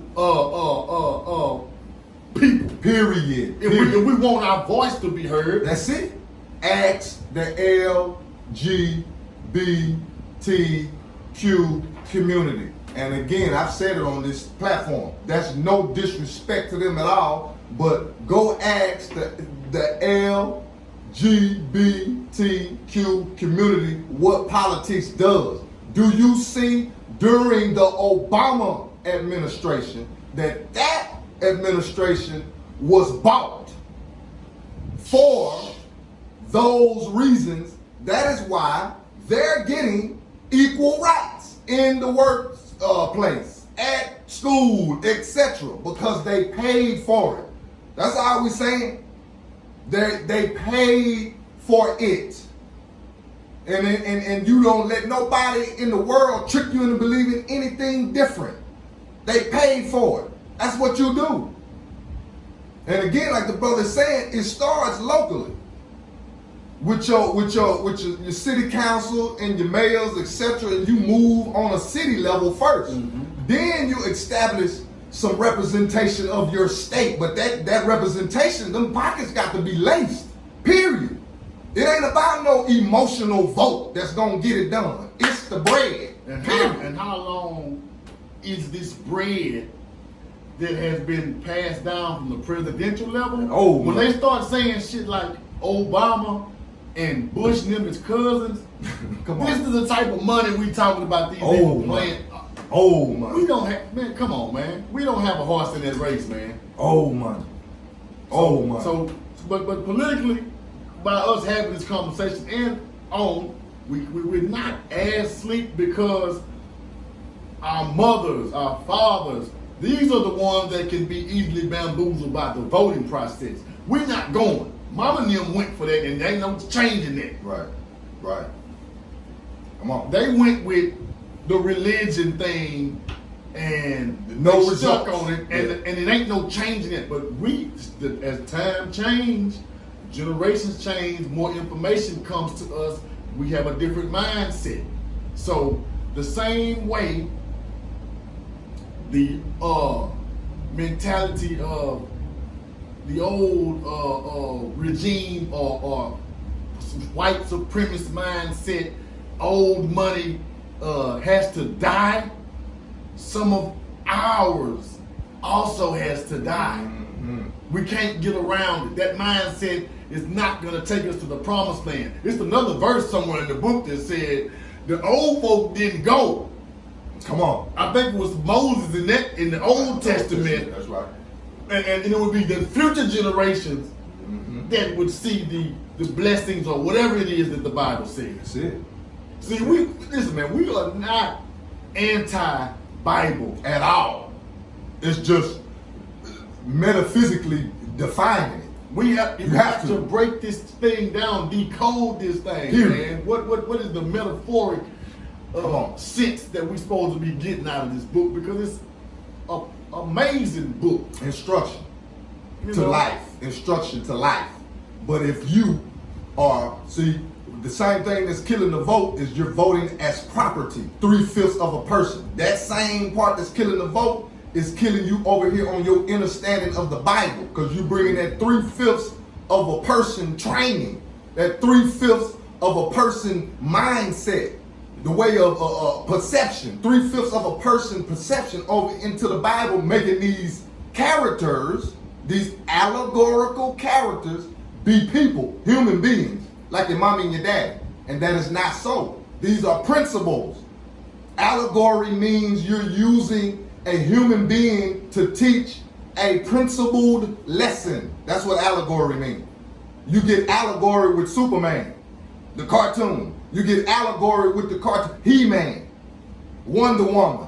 people. Period. If we want our voice to be heard. That's it. Ask the LGBTQ community. And again, I've said it on this platform. That's no disrespect to them at all. But go ask the LGBTQ community what politics does. Do you see during the Obama administration that administration was bought for those reasons? That is why they're getting equal rights in the workplace, at school, etc. Because they paid for it. That's all we're saying. They paid for it. And you don't let nobody in the world trick you into believing anything different. They paid for it. That's what you do. And again, like the brother said, it starts locally. With your city council and your mayors, etc., and you move on a city level first. Then you establish some representation of your state. But that representation, them pockets got to be laced. Period. It ain't about no emotional vote that's gonna get it done. It's the bread. And how long is this bread that has been passed down from the presidential level? Oh, when man. they start saying shit like Obama and Bush and them as cousins, Come on. this is the type of money we talking about these Oh, people man. playing. Oh, man. We don't have, man, come on, man. We don't have a horse in that race, man. Oh, man. Oh, man. So, but politically, by us having this conversation and on, we're not as sleep because our mothers, our fathers, these are the ones that can be easily bamboozled by the voting process. We're not going. Mama and them went for that and there ain't no changing that. Right. Right. Come on. They went with the religion thing and No they stuck results. on it and it ain't no changing it. But as time change, generations change, more information comes to us, we have a different mindset. So the same way the mentality of the old regime or white supremacist mindset, old money has to die, some of ours also has to die. Mm-hmm. We can't get around it. That mindset is not going to take us to the promised land. It's another verse somewhere in the book that said the old folk didn't go. Come on. I think it was Moses in the Old Testament, That's right. and it would be the future generations Mm-hmm. that would see the blessings or whatever it is that the Bible says. That's it. See, listen, man, we are not anti-Bible. At all. It's just metaphysically defining it. We have, You have to. break this thing down, decode this thing, Period. man. What is the metaphoric Come on. sense that we're supposed to be getting out of this book? Because it's an amazing book. Instruction You to know? life. Instruction to life. But if you are, see, the same thing that's killing the vote is you're voting as property, 3/5 of a person. That same part that's killing the vote is killing you over here on your understanding of the Bible, because you're bringing that 3/5 of a person training, that 3/5 of a person mindset, the way of perception, 3/5 of a person perception over into the Bible, making these characters, these allegorical characters, be people, human beings, like your mommy and your daddy. And that is not so. These are principles. Allegory means you're using a human being to teach a principled lesson. That's what allegory means. You get allegory with Superman, the cartoon. You get allegory with the cartoon, He-Man, Wonder Woman.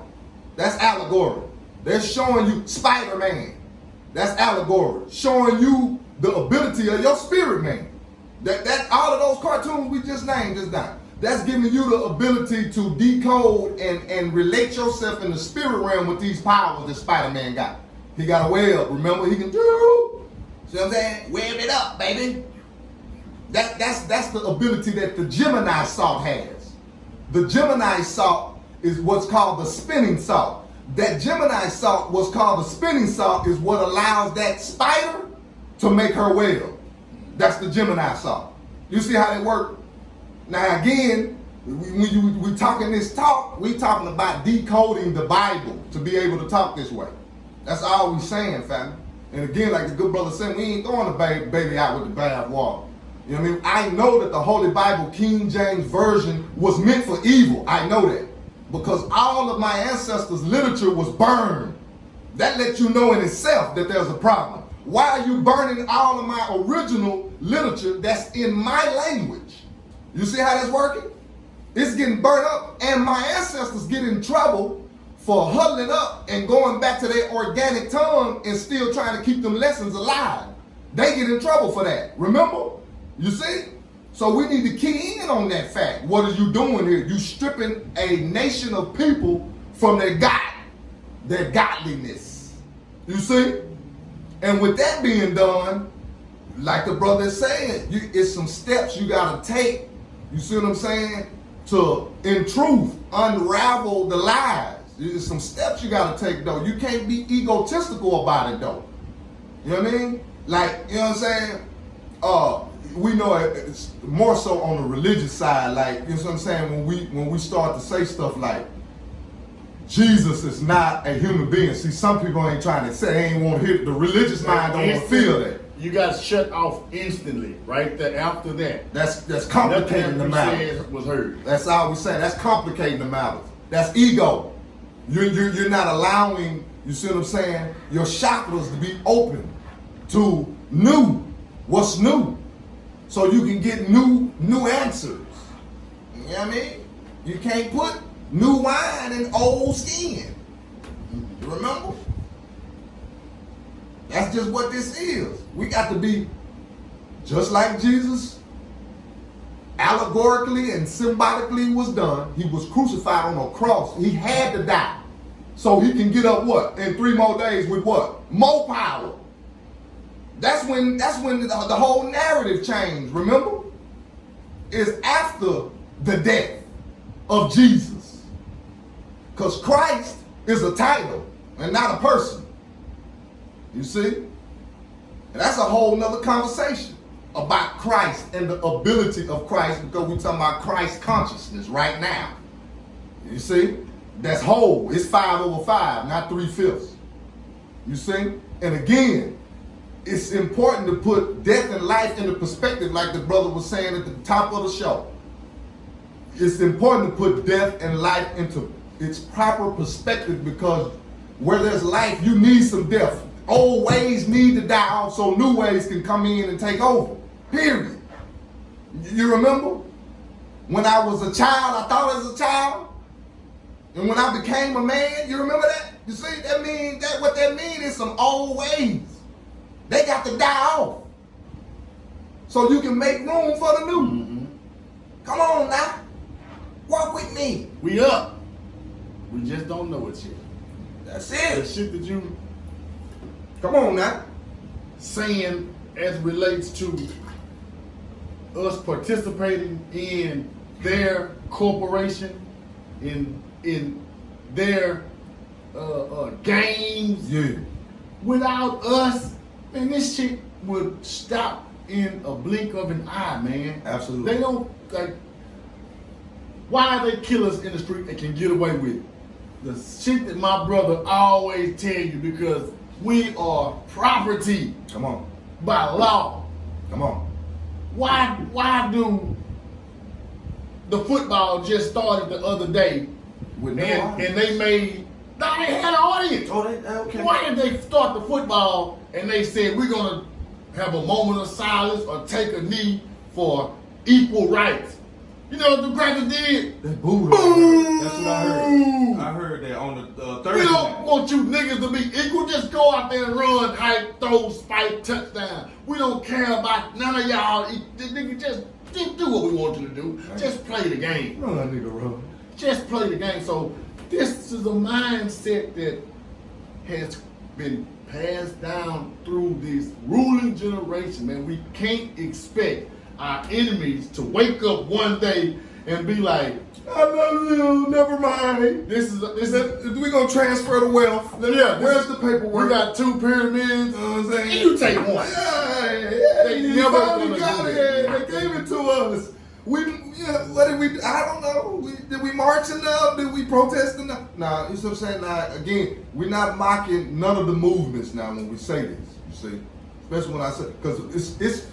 That's allegory. They're showing you Spider-Man. That's allegory. Showing you the ability of your spirit man. That all of those cartoons we just named just now. That's giving you the ability to decode and relate yourself in the spirit realm with these powers that Spider-Man got. He got a web, remember? He can do. See what I'm saying? Web it up, baby. That's the ability that the Gemini salt has. The Gemini salt is what's called the spinning salt. That Gemini salt, what's called the spinning salt, is what allows that spider to make her web. That's the Gemini salt. You see how that works? Now again, when we talking this talk, we talking about decoding the Bible to be able to talk this way. That's all we saying, family. And again, like the good brother said, we ain't throwing the baby out with the bath water. You know what I mean? I know that the Holy Bible, King James Version, was meant for evil. I know that. Because all of my ancestors' literature was burned. That lets you know in itself that there's a problem. Why are you burning all of my original literature that's in my language? You see how that's working? It's getting burnt up, and my ancestors get in trouble for huddling up and going back to their organic tongue and still trying to keep them lessons alive. They get in trouble for that. Remember? You see? So we need to key in on that fact. What are you doing here? You stripping a nation of people from their godliness. You see? And with that being done, like the brother is saying, it's some steps you got to take. You see what I'm saying? To, in truth, unravel the lies. There's some steps you got to take, though. You can't be egotistical about it, though. You know what I mean? Like, you know what I'm saying? we know it's more so on the religious side, like, you know what I'm saying, when we start to say stuff like Jesus is not a human being. See, some people ain't trying to say, they ain't want to hear, the religious mind don't want to feel that. You got shut off instantly, right there after that. That's complicating the matter. Was heard. That's all we saying. That's complicating the matter. That's ego. You're not allowing, you see what I'm saying, your chakras to be open to what's new. So you can get new answers. You know what I mean? You can't put new wine in old skin. You remember? That's just what this is. We got to be just like Jesus allegorically and symbolically was done. He was crucified on a cross. He had to die so he can get up what? In 3 more days with what? More power. That's when the whole narrative changed, remember? It's after the death of Jesus. Because Christ is a title and not a person. You see? And that's a whole nother conversation about Christ and the ability of Christ, because we're talking about Christ consciousness right now. You see? That's whole. It's 5/5, not 3/5. You see? And again, it's important to put death and life into perspective, like the brother was saying at the top of the show. It's important to put death and life into its proper perspective, because where there's life, you need some death. Old ways need to die off so new ways can come in and take over. Period. You remember? When I was a child, I thought as a child. And when I became a man, you remember that? You see, what that means is some old ways. They got to die off. So you can make room for the new. Mm-hmm. Come on now. Walk with me. We up. We just don't know it yet. That's it. The shit that you come on now. Saying as relates to us participating in their corporation, in their games. Yeah. Without us, man, this shit would stop in a blink of an eye, man. Absolutely. They don't, like, why they kill us in the street and can get away with it? The shit that my brother always tell you, because we are property. Come on. By law. Come on. Why do the football just started the other day with no and they made, no, they had an audience. Oh, okay. Why did they start the football and they said we're gonna have a moment of silence or take a knee for equal rights? You know what the Crackers did? They booed. That's what I heard. I heard that on the Thursday. We don't want you niggas to be equal. Just go out there and run, hype, throw, spike, touchdown. We don't care about none of y'all. Nigga, just do what we want you to do. Just play the game. Run, nigga, run. Just play the game. So this is a mindset that has been passed down through this ruling generation, man. We can't expect our enemies to wake up one day and be like, I love you, never mind. We gonna transfer the wealth. Yeah, where's the paperwork? We got 2 pyramids. You know what I'm saying? And you take one. They never finally gonna got do it. that. They gave it to us. What did we? I don't know. Did we march enough? Did we protest enough? Nah, you see what I'm saying? Now, again, we're not mocking none of the movements now when we say this. You see, especially when I say, because it's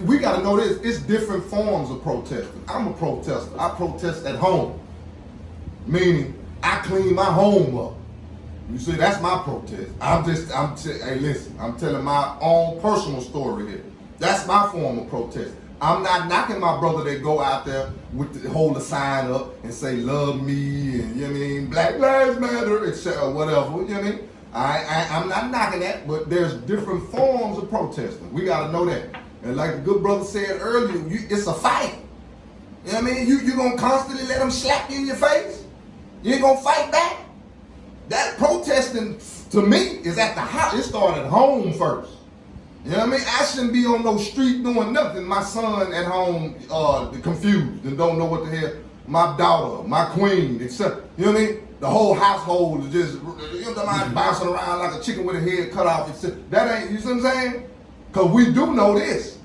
we got to know this. It's different forms of protesting. I'm a protester. I protest at home, meaning I clean my home up. You see, that's my protest. Hey, listen, I'm telling my own personal story here. That's my form of protest. I'm not knocking my brother that go out there with hold a sign up and say love me and, you know what I mean, Black Lives Matter, etc., whatever, you know what I mean? I'm not knocking that, but there's different forms of protesting. We got to know that. And like the good brother said earlier, it's a fight. You know what I mean? You going to constantly let them slap you in your face? You ain't going to fight back? That protesting, to me, is at the house. It started at home first. You know what I mean? I shouldn't be on no street doing nothing. My son at home confused and don't know what the hell. My daughter, my queen, etc. You know what I mean? The whole household is just, you know what I mean, bouncing around like a chicken with a head cut off. That ain't, you see what I'm saying? Because we do know this.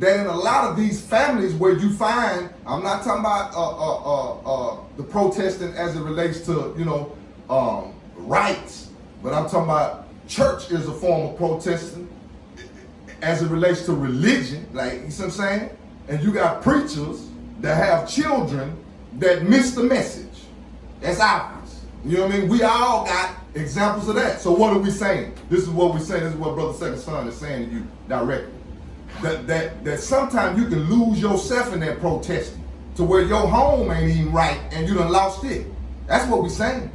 that in a lot of these families where you find, I'm not talking about the protesting as it relates to, rights, but I'm talking about church is a form of protesting as it relates to religion, like, you see what I'm saying? And you got preachers that have children that miss the message. That's obvious. You know what I mean? We all got examples of that. So what are we saying? This is what we're saying. This is what Brother Second Son is saying to you directly. That sometimes you can lose yourself in that protesting to where your home ain't even right and you done lost it. That's what we're saying.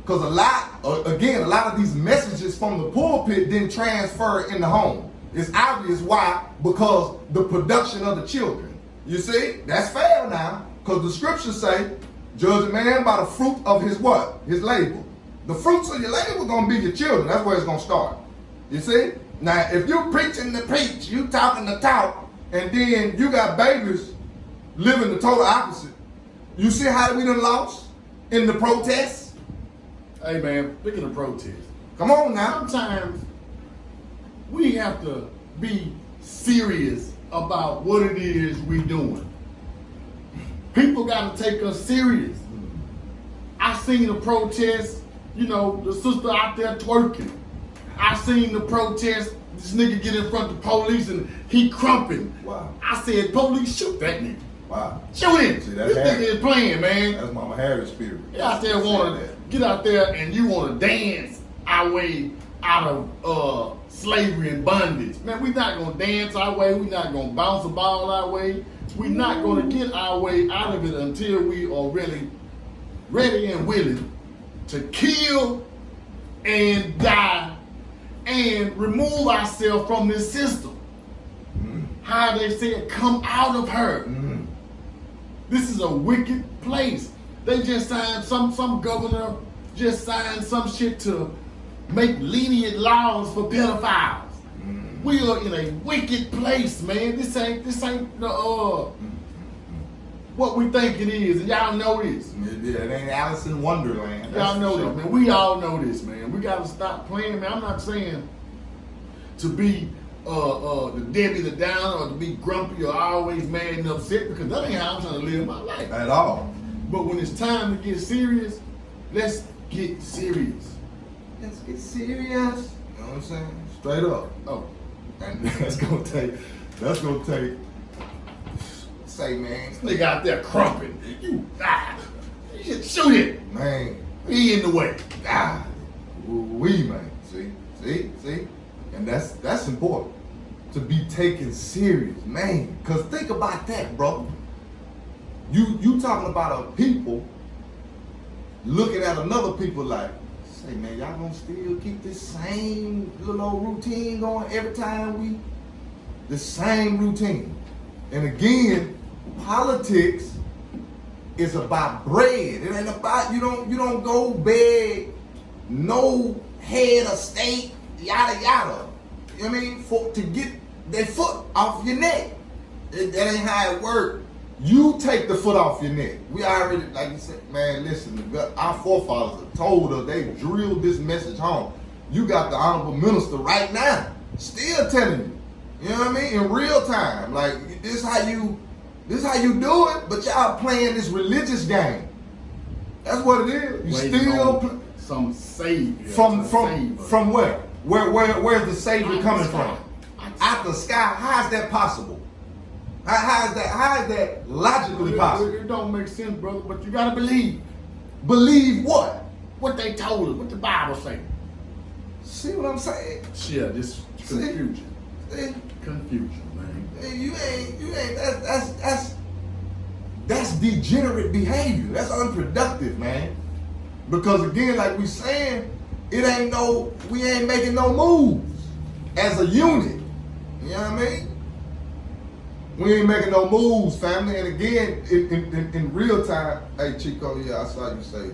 Because a lot of these messages from the pulpit didn't transfer in the home. It's obvious why, because the production of the children. You see, that's fair now, because the scriptures say, judge a man by the fruit of his what? His labor. The fruits of your labor are going to be your children. That's where it's going to start. You see? Now, if you're preaching the preach, you talking the talk, and then you got babies living the total opposite, you see how we done lost in the protests? Hey, man, speaking of protests. Come on now. Sometimes we have to be serious about what it is we doing. People got to take us serious. I seen the protest, the sister out there twerking. I seen the protest, this nigga get in front of the police and he crumping. Wow. I said, police, shoot that nigga. Wow. Shoot him. See, that's This nigga is playing, man. That's Mama Harry's spirit. You out there want to get out there and you want to dance our way out of slavery and bondage. Man, we're not going to dance our way. We're not going to bounce a ball our way. We're not going to get our way out of it until we are really ready and willing to kill and die and remove ourselves from this system. Mm-hmm. How they said, come out of her. Mm-hmm. This is a wicked place. They just signed, some governor just signed some shit to make lenient laws for pedophiles. Mm-hmm. We are in a wicked place, man. This ain't the what we think it is, and y'all know this. It ain't Alice in Wonderland. Y'all know this, man. We all know this, man. We gotta stop playing, man. I'm not saying to be the Debbie the Downer or to be grumpy or always mad and upset, because that ain't how I'm trying to live my life. At all. But when it's time to get serious, let's get serious. Let's get serious. You know what I'm saying? Straight up. Oh, And that's gonna take. Say, man. nigga out there crumping. You should shoot him. Man. He in the way. We man. See? And that's important. To be taken serious, man. Cause think about that, bro. You talking about a people looking at another people like, say, man, y'all gonna still keep this same little old routine going every time the same routine. And again, politics is about bread. It ain't about, you don't go beg no head of state, yada yada. You know what I mean? To get their foot off your neck. That ain't how it works. You take the foot off your neck. We already, like you said, man, listen, our forefathers told us, they drilled this message home. You got the honorable minister right now, still telling you. You know what I mean? In real time. Like, this how you do it, but y'all playing this religious game. That's what it is. You still some savior. From where? Where's the savior coming from? Out the sky. How is that possible? How is that logically possible? It don't make sense, brother, but you gotta believe. Believe what? What they told us, what the Bible say. See what I'm saying? Yeah, this confusion. See? Confusion, man. You ain't that's degenerate behavior. That's unproductive, man. Because again, like we saying, we ain't making no moves as a unit. You know what I mean? We ain't making no moves, family. And again, in real time, hey Chico, yeah, I saw you say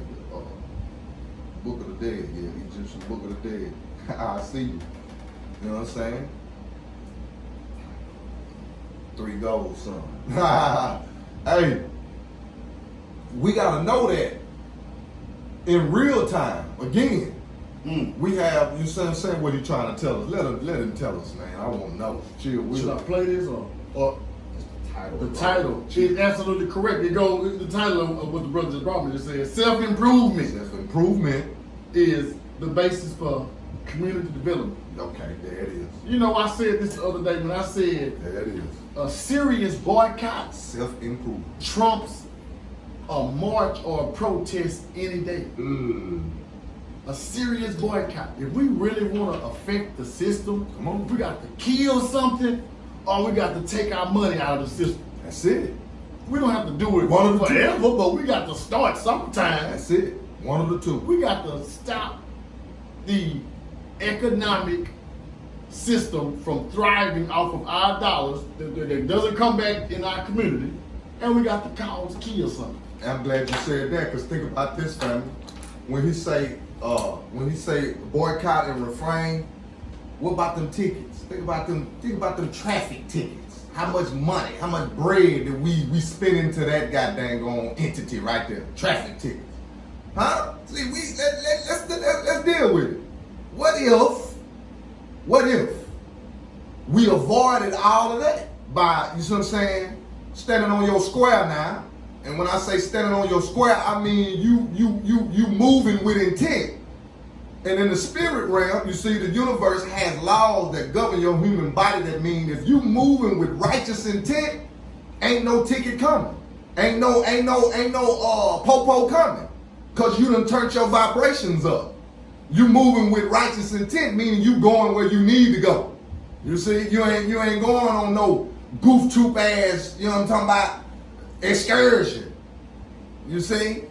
Book of the Dead, yeah, Egyptian Book of the Dead. I see you. You know what I'm saying? 3 goals, son. Hey, we gotta know that in real time. Again, we have, you see what I'm saying, what he trying to tell us. Let him tell us, man. I want to know. Chill. Should I play this or? or the title is absolutely correct. It goes, the title of what the brother just brought me just said, self-improvement. Self-improvement is the basis for community development. Okay, there it is. You know, I said this the other day when I said There it is. a serious boycott Self-improvement. trumps a march or a protest any day. A serious boycott. If we really want to affect the system, Come on. we got to kill something or we got to take our money out of the system. That's it. We don't have to do it One of the two. forever, but we got to start sometime. That's it. One of the two. We got to stop the economic system from thriving off of our dollars that doesn't come back in our community, and we got to cause kill something. I'm glad you said that, because think about this, family. When he say boycott and refrain, what about them tickets? Think about them traffic tickets. How much money, how much bread that we spend into that goddamn entity right there? Traffic tickets. Huh? See, let's deal with it. What if we avoided all of that by, you see what I'm saying, standing on your square now? And when I say standing on your square, I mean you moving with intent. And in the spirit realm, you see the universe has laws that govern your human body. That mean if you moving with righteous intent, ain't no ticket coming. Ain't no popo coming. Cause you done turned your vibrations up. You moving with righteous intent, meaning you going where you need to go. You see, you ain't going on no goof troop ass, you know what I'm talking about, excursion. You see?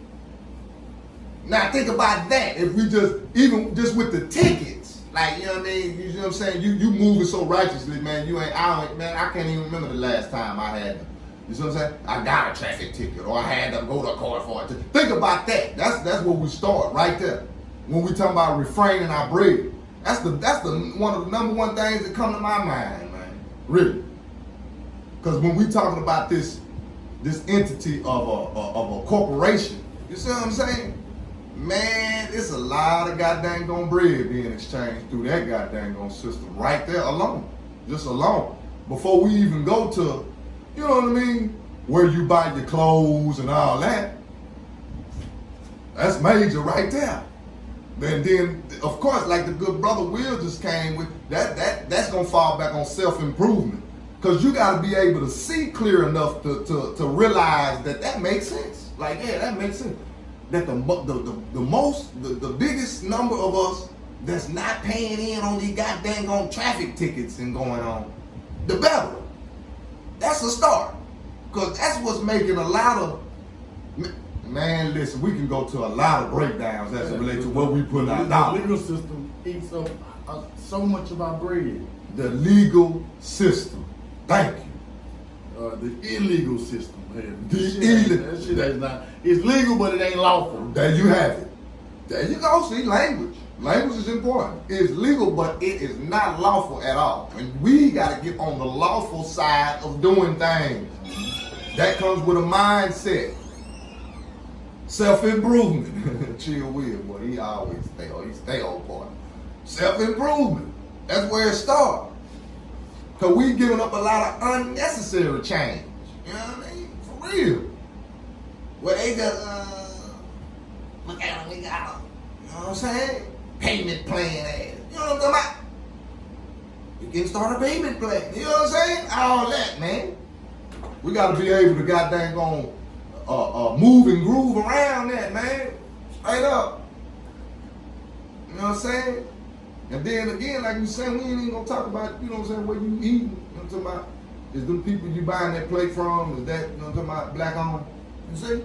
Now think about that. If we just with the tickets, like, you know what I mean, you know what I'm saying, you moving so righteously, man, I can't even remember the last time I had them. You see what I'm saying? I got a traffic ticket, or I had to go to a court for it. Think about that. That's where we start right there. When we talk about refraining our bread, that's the one of the number one things that come to my mind, man. Really, because when we talking about this entity of a corporation, you see what I'm saying? Man, it's a lot of goddamn bread being exchanged through that goddamn system right there alone, just alone. Before we even go to, you know what I mean, where you buy your clothes and all that. That's major right there. And then, of course, like the good brother Will just came with, that's gonna fall back on self-improvement. Because you gotta be able to see clear enough to realize that makes sense. Like, yeah, that makes sense. That the biggest number of us that's not paying in on these goddamn traffic tickets and going on, the better. That's a start. Because that's what's making a lot of, man, listen, we can go to a lot of breakdowns as it relates to what we put out. The legal system eats up so much of our bread. The legal system. Thank you. The illegal system. Man. That shit is not. It's legal, but it ain't lawful. There you have it. There you go. See, language. Language is important. It's legal, but it is not lawful at all. And we got to get on the lawful side of doing things. That comes with a mindset. Self-improvement. Chill Will, boy. He always stay on point. Self-improvement. That's where it starts. Because we giving up a lot of unnecessary change. You know what I mean? For real. Where they just, look at them, we got them. You know what I'm saying? Payment plan ass. You know what I'm talking about? You can start a payment plan. You know what I'm saying? All that, man. We got to be able to goddamn move and groove around that, man. Straight up. You know what I'm saying? And then again, like you said, we ain't even gonna talk about, you know what I'm saying, what you eating. You know what I'm talking about? Is them people you buying that plate from, is that, you know what I'm talking about, black on? You see?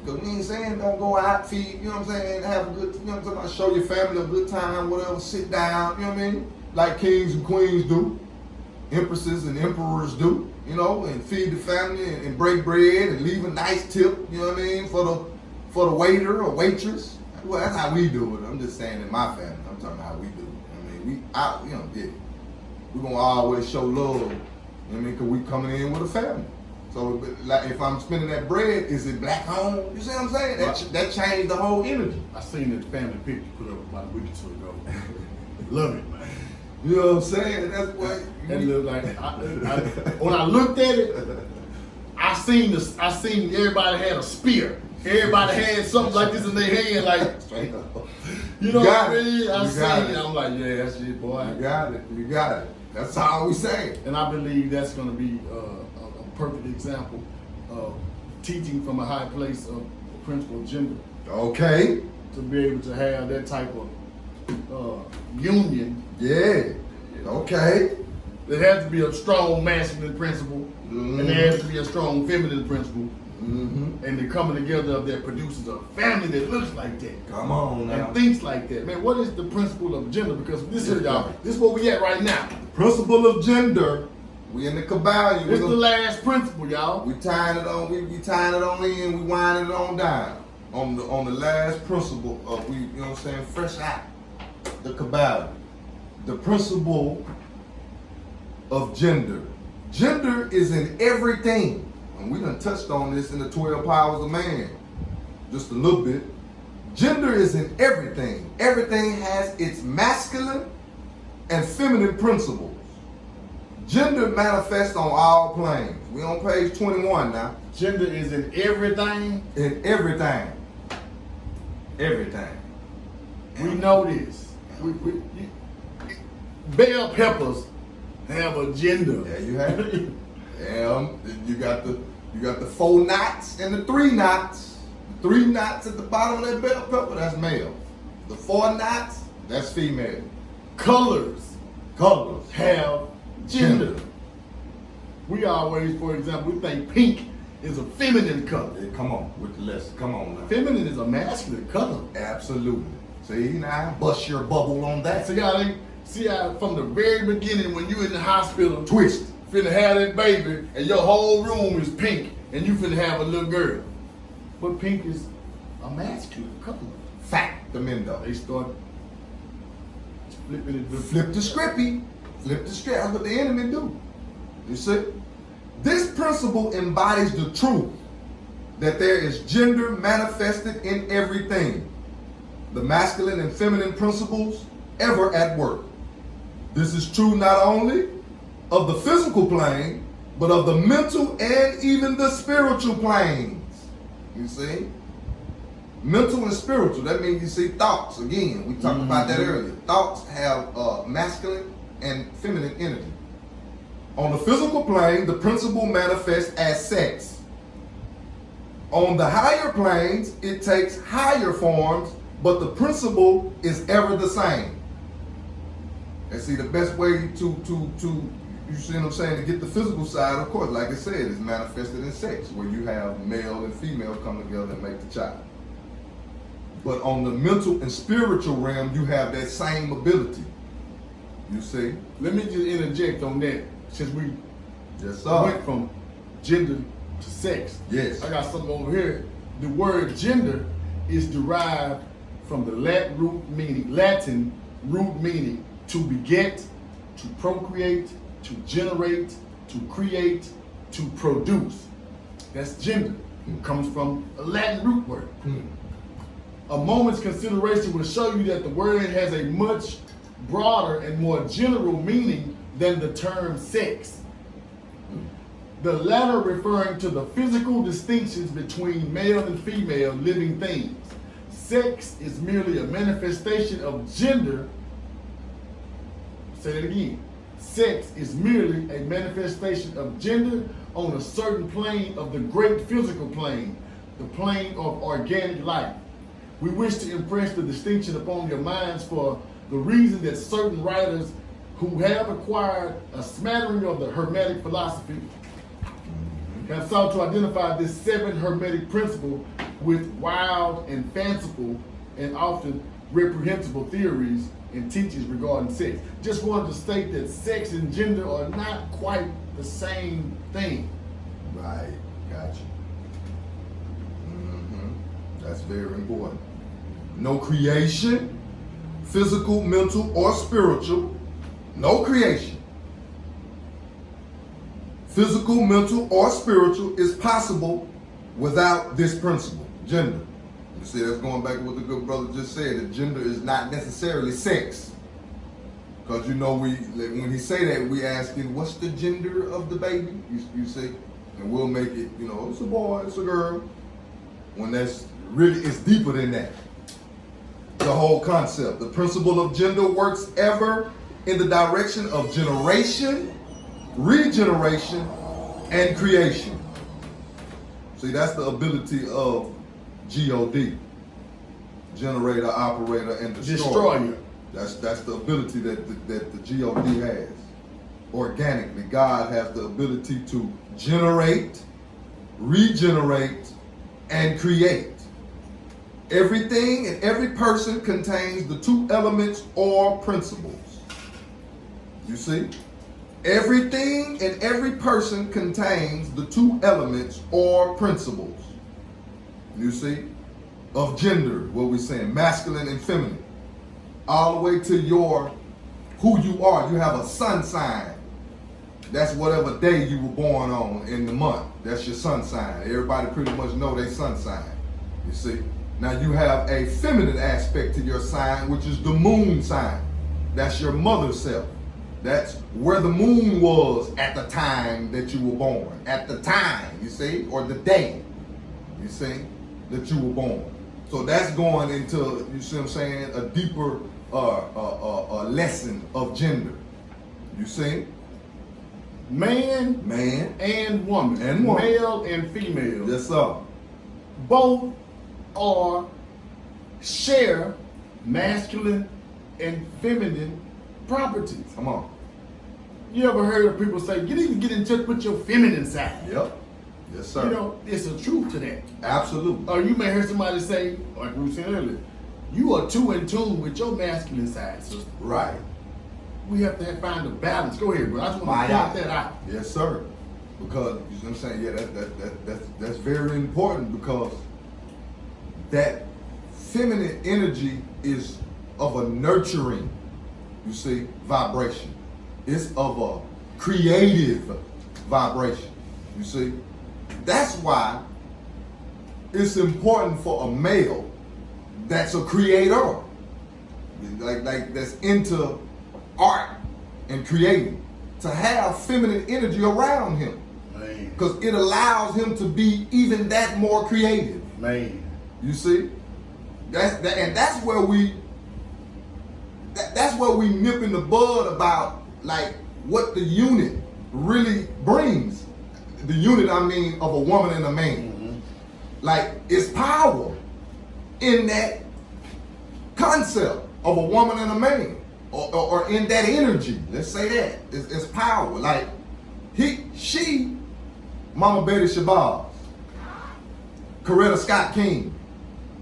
Because we ain't saying don't go out, feed, you know what I'm saying, have a good, you know what I'm talking about, show your family a good time, whatever, sit down, you know what I mean? Like kings and queens do, empresses and emperors do, you know, and feed the family and break bread and leave a nice tip, you know what I mean, for the waiter or waitress. Well, that's how we do it. I'm just saying in my family, I'm talking about how we do it. I mean, we're going to always show love, you know what I mean, because we coming in with a family. So, like, if I'm spending that bread, is it black home? You see what I'm saying? That changed the whole energy. I seen that family picture put up about a week or two ago. Love it, man. You know what I'm saying? That's what. That look like when I looked at it, I seen everybody had a spear. Everybody had something like this in their hand, like you know what I mean? I seen it. I'm like, yeah, that's it, boy. You got it. You got it. That's how we say it. And I believe that's going to be a perfect example of teaching from a high place of the principle of gender. Okay. To be able to have that type of union. Yeah. Okay. There has to be a strong masculine principle, and there has to be a strong feminine principle. Mm-hmm. And the coming together of that produces a family that looks like that. Come on now. And thinks like that. Man, what is the principle of gender? Because this is, y'all, this is where we at right now. Principle of gender. We in the Kybalion. This is the last principle, y'all. We tying it on. We tying it on in. We winding it on down. On the last principle of you know what I'm saying, fresh out the Kybalion. The principle of gender. Gender is in everything. And we done touched on this in the 12 powers of man. Just a little bit. Gender is in everything. Everything has its masculine and feminine principles. Gender manifests on all planes. We on page 21 now. Gender is in everything. In everything. Everything. We know this. Bell peppers have a gender. Yeah, you have it. You got the 4 knots and the 3 knots. The 3 knots at the bottom of that bell pepper, that's male. The 4 knots, that's female. Colors have gender. We always, for example, we think pink is a feminine color. Yeah, come on with the lesson. Come on now. Feminine is a masculine color. Absolutely. See, now bust your bubble on that. See how from the very beginning when you in the hospital, twist, finna have that baby, and your whole room is pink, and you finna have a little girl. But pink is a masculine color. Factamendo. They start flipping it. Flip the scrippy. Flip the script. That's what the enemy do. You see? This principle embodies the truth that there is gender manifested in everything. The masculine and feminine principles ever at work. This is true not only of the physical plane, but of the mental and even the spiritual planes. You see? Mental and spiritual, that means you see thoughts. Again, we talked about that earlier. Thoughts have masculine and feminine energy. On the physical plane, the principle manifests as sex. On the higher planes, it takes higher forms, but the principle is ever the same. And see, the best way to you see what I'm saying, to get the physical side, of course, like I said, is manifested in sex, where you have male and female come together and make the child. But on the mental and spiritual realm, you have that same ability. You see? Let me just interject on that, since we went from gender to sex. Yes. I got something over here. The word gender is derived from the Latin root meaning to beget, to procreate, to generate, to create, to produce. That's gender. It comes from a Latin root word. A moment's consideration will show you that the word has a much broader and more general meaning than the term sex. The latter referring to the physical distinctions between male and female living things. Sex is merely a manifestation of gender. Say that again. Sex is merely a manifestation of gender on a certain plane of the great physical plane, the plane of organic life. We wish to impress the distinction upon your minds for the reason that certain writers who have acquired a smattering of the Hermetic philosophy have sought to identify this 7 Hermetic principle with wild and fanciful and often reprehensible theories and teachings regarding sex. Just wanted to state that sex and gender are not quite the same thing. Right, gotcha. That's very important. No creation, physical, mental, or spiritual. No creation, physical, mental, or spiritual is possible without this principle, gender. You see, that's going back to what the good brother just said, that gender is not necessarily sex. Because you know when he say that, we asking, what's the gender of the baby? You see? And we'll make it, you know, it's a boy, it's a girl. When that's really, it's deeper than that. The whole concept. The principle of gender works ever in the direction of generation, regeneration, and creation. See, that's the ability of God. Generator, operator, and destroyer. That's the ability that the God has. Organically, God has the ability to generate, regenerate, and create. Everything and every person contains the two elements or principles. You see? Everything and every person contains the two elements or principles. You see? Of gender, what we're saying, masculine and feminine. All the way to who you are. You have a sun sign. That's whatever day you were born on in the month. That's your sun sign. Everybody pretty much know their sun sign. You see? Now you have a feminine aspect to your sign, which is the moon sign. That's your mother self. That's where the moon was at the time that you were born. At the time, you see? Or the day, you see, that you were born. So that's going into, you see what I'm saying, a deeper lesson of gender. You see? Man and woman. Male and female. Yes, sir. Both share masculine and feminine properties. Come on. You ever heard of people say, you need to get in touch with your feminine side? Yep. Yes, sir. You know, it's a truth to that. Absolutely. Or you may hear somebody say, like we were saying earlier, you are too in tune with your masculine side, sister. Right. We have to find a balance. Go ahead, bro. I just want to point that out. Yes, sir. Because, you know what I'm saying? Yeah, that's very important, because that feminine energy is of a nurturing, you see, vibration. It's of a creative vibration, you see. That's why it's important for a male that's a creator, like that's into art and creating, to have feminine energy around him, because it allows him to be even that more creative. Man, you see, and that's where we nip in the bud about like what the unit really brings. The unit, I mean, of a woman and a man. Mm-hmm. Like, it's power in that concept of a woman and a man, or in that energy. Let's say that it's power. Like she, Mama Betty Shabazz, Coretta Scott King.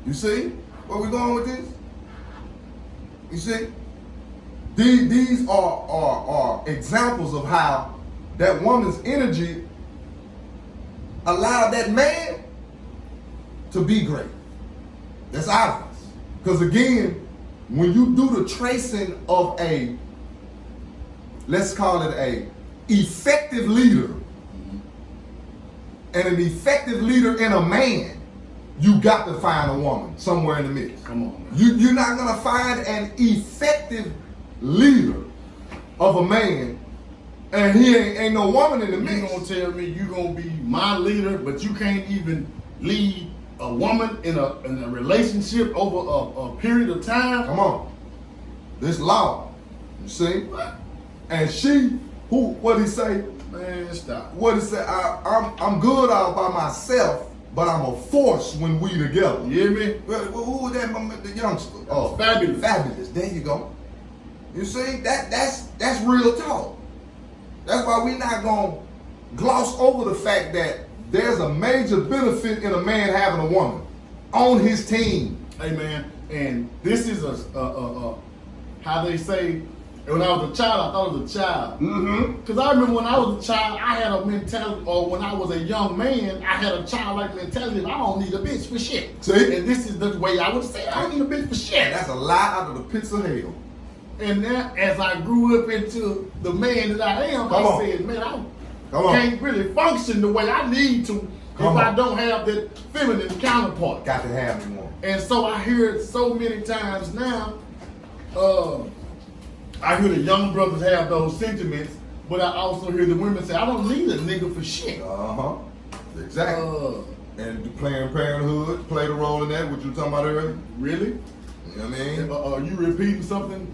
You see where we going with this? You see, these are examples of how that woman's energy allowed that man to be great. That's obvious. Because again, when you do the tracing of let's call it a effective leader, and an effective leader in a man, you got to find a woman somewhere in the mix. Come on, man. You're not going to find an effective leader of a man and he ain't no woman in the mix. You gonna tell me you gonna be my leader, but you can't even lead a woman in a relationship over a period of time? Come on. This law. You see? And she, what he say? Man, stop. What he say? I'm good all by myself, but I'm a force when we together. You hear me? Who was that? The youngster. Oh, fabulous. Fabulous. There you go. You see? That's real talk. That's why we're not going to gloss over the fact that there's a major benefit in a man having a woman on his team. Hey, man, and this is how they say, when I was a child, I thought I was a child. Mm-hmm. Because I remember when I was a child, I had a mentality, or when I was a young man, I had a childlike mentality. I don't need a bitch for shit. See? And this is the way I would say, I don't need a bitch for shit. That's a lie out of the pits of hell. And then as I grew up into the man that I am, I said, man, I can't really function the way I need to if I don't have that feminine counterpart. Got to have me one. And so I hear it so many times now, I hear the young brothers have those sentiments, but I also hear the women say, I don't need a nigga for shit. Exactly. And the Planned Parenthood played a role in that, what you were talking about earlier. Really? You know what I mean? Are you repeating something,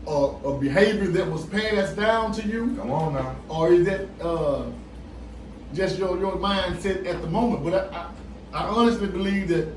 a behavior that was passed down to you? Come on now. Or is that just your mindset at the moment? But I honestly believe that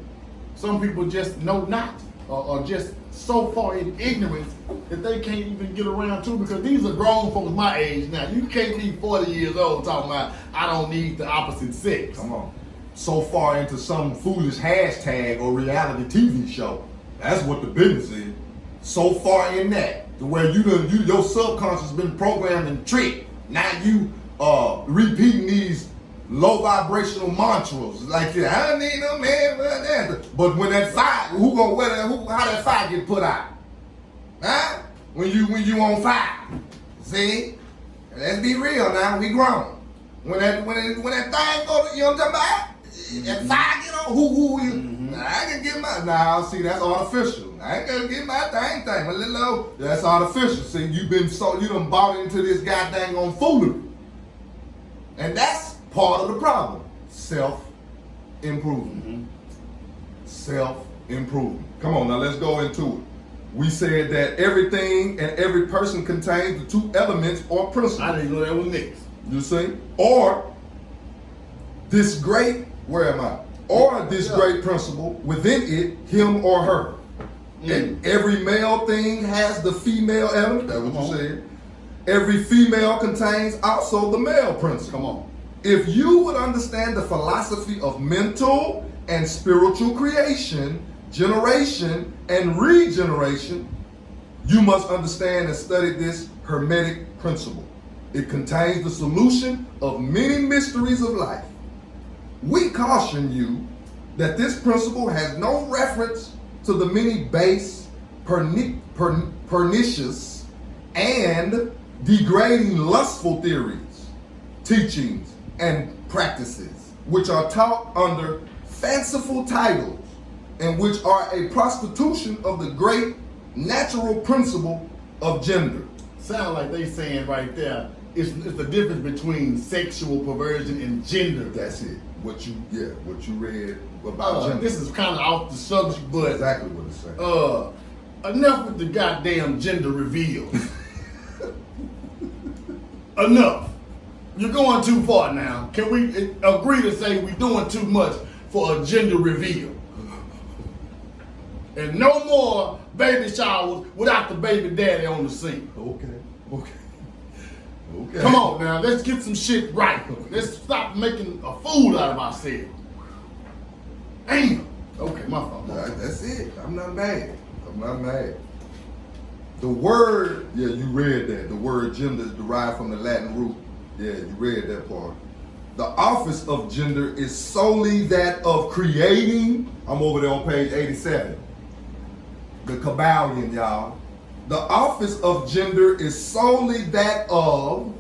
some people just know not, or just so far in ignorance that they can't even get around to, because these are grown folks my age now. You can't be 40 years old talking about, I don't need the opposite sex. Come on. So far into some foolish hashtag or reality TV show. That's what the business is. So far in that, to where your subconscious been programmed and tricked. Now you repeating these low vibrational mantras like that. I don't need no man, but when that fire, how that fire get put out? Huh? When you on fire. See? Let's be real now. We grown. When that thing go, you know what I'm talking about? That fire get on, who you? I can get my, see, that's artificial. I ain't gonna get my thing, a little low. That's artificial. See, you done bought into this goddamn on foolery. And that's part of the problem. Self-improvement. Self-improvement. Come on, now let's go into it. We said that everything and every person contains the two elements or principles. I didn't know that was next. You see? Or this great, where am I? Or this great principle within it, him or her. And every male thing has the female element. That's what you said. Every female contains also the male principle. Come on. If you would understand the philosophy of mental and spiritual creation, generation, and regeneration, you must understand and study this Hermetic principle. It contains the solution of many mysteries of life. We caution you that this principle has no reference to the many base, pernicious, and degrading lustful theories, teachings, and practices, which are taught under fanciful titles and which are a prostitution of the great natural principle of gender. Sound like they saying right there, it's the difference between sexual perversion and gender. That's it. What you read about gender. This is kind of off the subject, but exactly what it's saying. Enough with the goddamn gender reveals. Enough. You're going too far now. Can we agree to say we're doing too much for a gender reveal? And no more baby showers without the baby daddy on the scene. Okay. Come on now, let's get some shit right. Let's stop making a fool out of ourselves. Damn. Okay, my fault. That's it. I'm not mad. The word, you read that. The word gender is derived from the Latin root. Yeah, you read that part. The office of gender is solely that of creating. I'm over there on page 87. The Kybalion, y'all. The office of gender is solely that of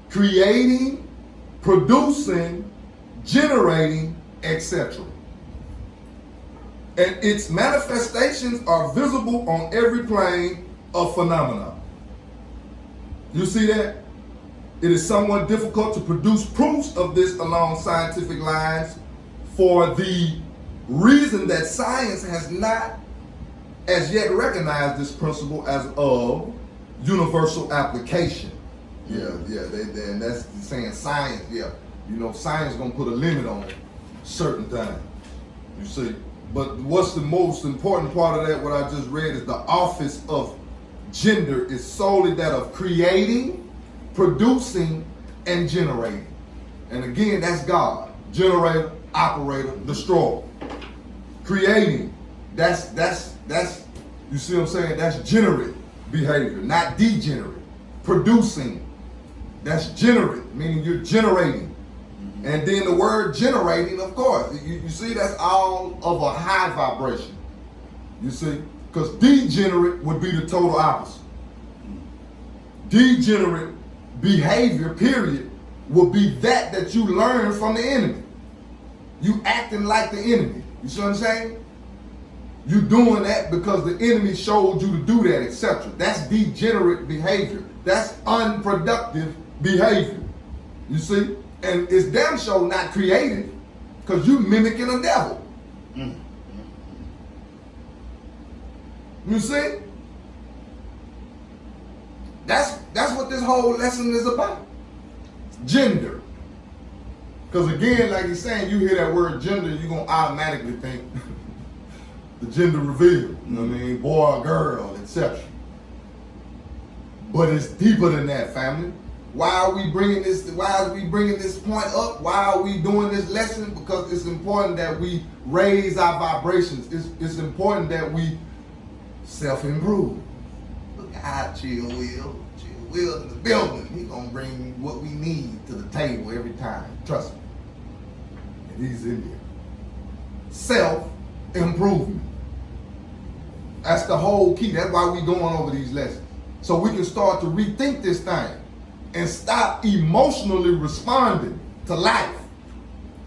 creating, producing, generating, etc. And its manifestations are visible on every plane of phenomena. You see that? It is somewhat difficult to produce proofs of this along scientific lines for the reason that science has not as yet recognized this principle as of universal application. And that's saying science, science gonna put a limit on certain things, you see. But what's the most important part of that, what I just read, is the office of gender is solely that of creating, producing, and generating. And again, that's God. Generator, operator, destroyer. Creating, that's you see what I'm saying? That's generate behavior, not degenerate. Producing, that's generate, meaning you're generating. And then the word generating, of course, you see that's all of a high vibration. You see? Because degenerate would be the total opposite. Degenerate behavior, period, would be that you learn from the enemy. You acting like the enemy. You see what I'm saying? You doing that because the enemy showed you to do that, etc. That's degenerate behavior. That's unproductive behavior. You see? And it's damn sure not creative because you mimicking a devil. You see? That's what this whole lesson is about. Gender. Because again, like he's saying, you hear that word gender, you're going to automatically think the gender reveal. You know what I mean? Boy or girl, etc. But it's deeper than that, family. Why are we bringing this point up? Why are we doing this lesson? Because it's important that we raise our vibrations. It's important that we self-improve. Look out, Chill Will in the building. He's gonna bring what we need to the table every time. Trust me. And he's in there. Self-improvement. That's the whole key. That's why we going over these lessons. So we can start to rethink this thing and stop emotionally responding to life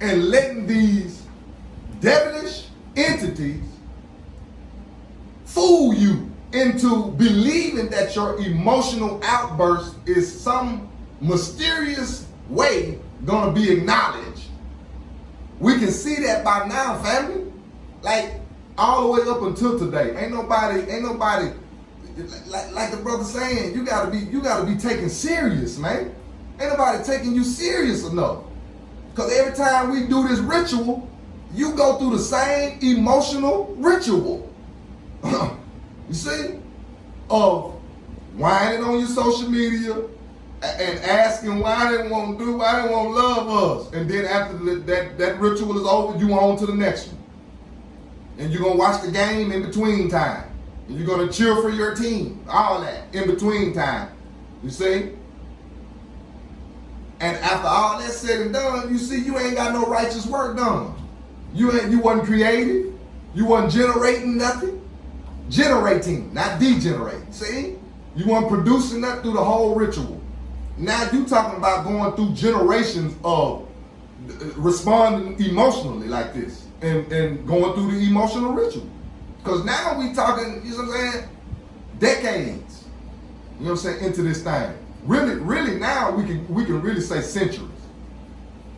and letting these devilish entities fool you into believing that your emotional outburst is some mysterious way gonna be acknowledged. We can see that by now, family. Like all the way up until today, ain't nobody like the brother saying, you gotta be taken serious, man. Ain't nobody taking you serious enough. Cause every time we do this ritual, you go through the same emotional ritual. You see? Of whining on your social media and asking why they won't love us. And then after that ritual is over, you on to the next one. And you're gonna watch the game in between time. And you're gonna cheer for your team. All that in between time. You see? And after all that's said and done, you see you ain't got no righteous work done. You wasn't creative. You wasn't generating nothing. Generating, not degenerating. See? You weren't producing that through the whole ritual. Now you talking about going through generations of responding emotionally like this and going through the emotional ritual. Because now we talking, you know what I'm saying, decades, you know what I'm saying, into this thing. Really now we can really say centuries.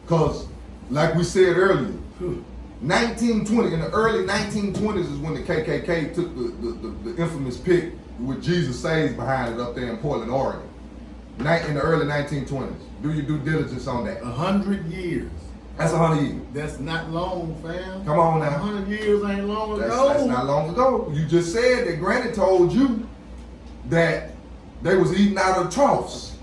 Because like we said earlier, 1920, in the early 1920s is when the KKK took the infamous pic with Jesus Saves behind it up there in Portland, Oregon. In the early 1920s. Do your due diligence on that. 100 years. That's 100 years. That's not long, fam. Come on now. 100 years ain't long ago. That's not long ago. You just said that Granny told you that they was eating out of troughs.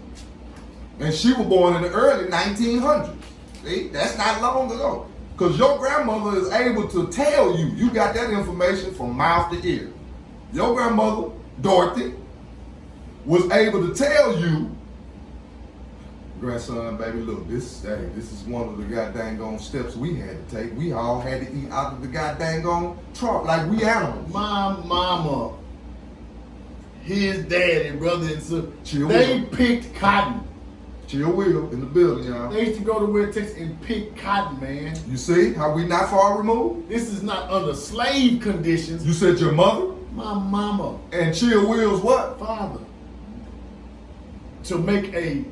And she was born in the early 1900s. See? That's not long ago. Because your grandmother is able to tell you, you got that information from mouth to ear. Your grandmother, Dorothy, was able to tell you, grandson, baby, look, this is one of the goddamn steps we had to take. We all had to eat out of the goddamn trough like we animals. My mama, his daddy, brother and sister, Chill they Will. picked cotton. Chill Will in the building, y'all. They used to go to West Texas and pick cotton, man. You see how we not far removed? This is not under slave conditions. You said your mother? My mama. And Chill Will's what? Father. To make a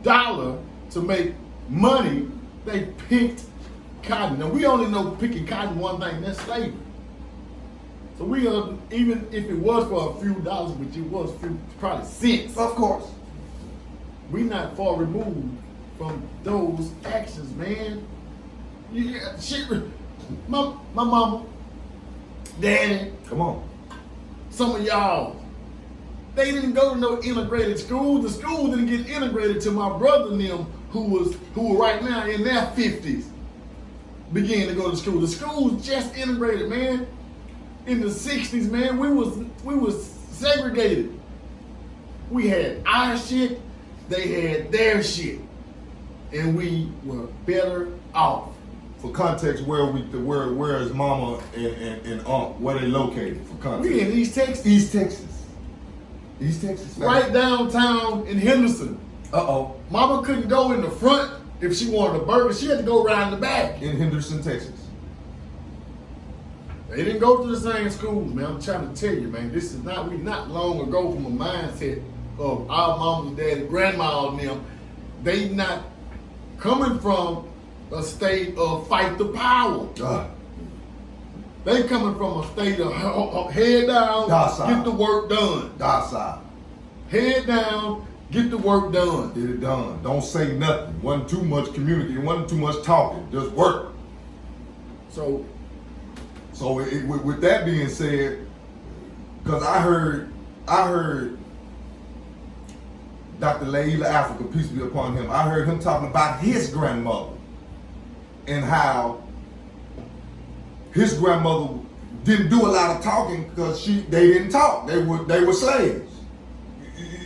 dollar, to make money, they picked cotton. Now we only know picking cotton one thing, that's slavery. So we are, even if it was for a few dollars, which it was probably cents. Of course. We not far removed from those actions, man. Yeah, shit. My mama, daddy, Come on. some of y'all, they didn't go to no integrated school. The school didn't get integrated to my brother and them who were right now in their 50s began to go to school. The school's just integrated, man. In the 60s, man, we was segregated. We had our shit, they had their shit, and we were better off. For context, where is Mama and Aunt? Where they located? For context, We in East Texas. East Texas. East Texas. Right downtown in Henderson. Uh-oh. Mama couldn't go in the front if she wanted a burger. She had to go around the back. In Henderson, Texas. They didn't go to the same schools, man. I'm trying to tell you, man. We not long ago from a mindset of our mom and dad, grandma and them. They not coming from a state of fight the power. They coming from a state of head down, Docile. get the work done. Docile. Head down, get the work done. Get it done. Don't say nothing. Wasn't too much communicating. Wasn't too much talking. Just work. So with that being said, because I heard Dr. Laila Africa, peace be upon him, I heard him talking about his grandmother and how his grandmother didn't do a lot of talking because they didn't talk. They were slaves.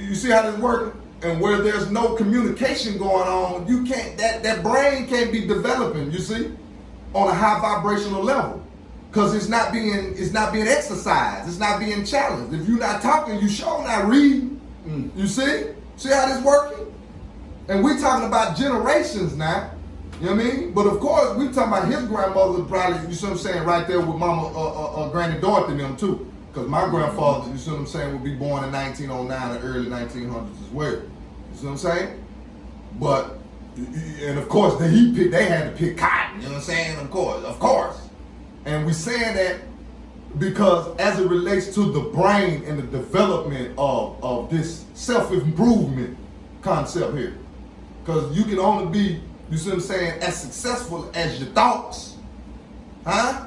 You see how this working? And where there's no communication going on, you can't, that brain can't be developing, you see, on a high vibrational level. Because it's not being exercised, it's not being challenged. If you're not talking, you sure not reading. You see? See how this working? And we talking about generations now. You know what I mean? But of course, we talking about his grandmother probably, you see what I'm saying, right there with Mama, Granny Dorothy and them too. Because my grandfather, you see what I'm saying, would be born in 1909 and early 1900s as well. You see what I'm saying? But, and of course, they had to pick cotton, you know what I'm saying? Of course. And we saying that because as it relates to the brain and the development of this self-improvement concept here. Because you can only be, you see what I'm saying, as successful as your thoughts. Huh?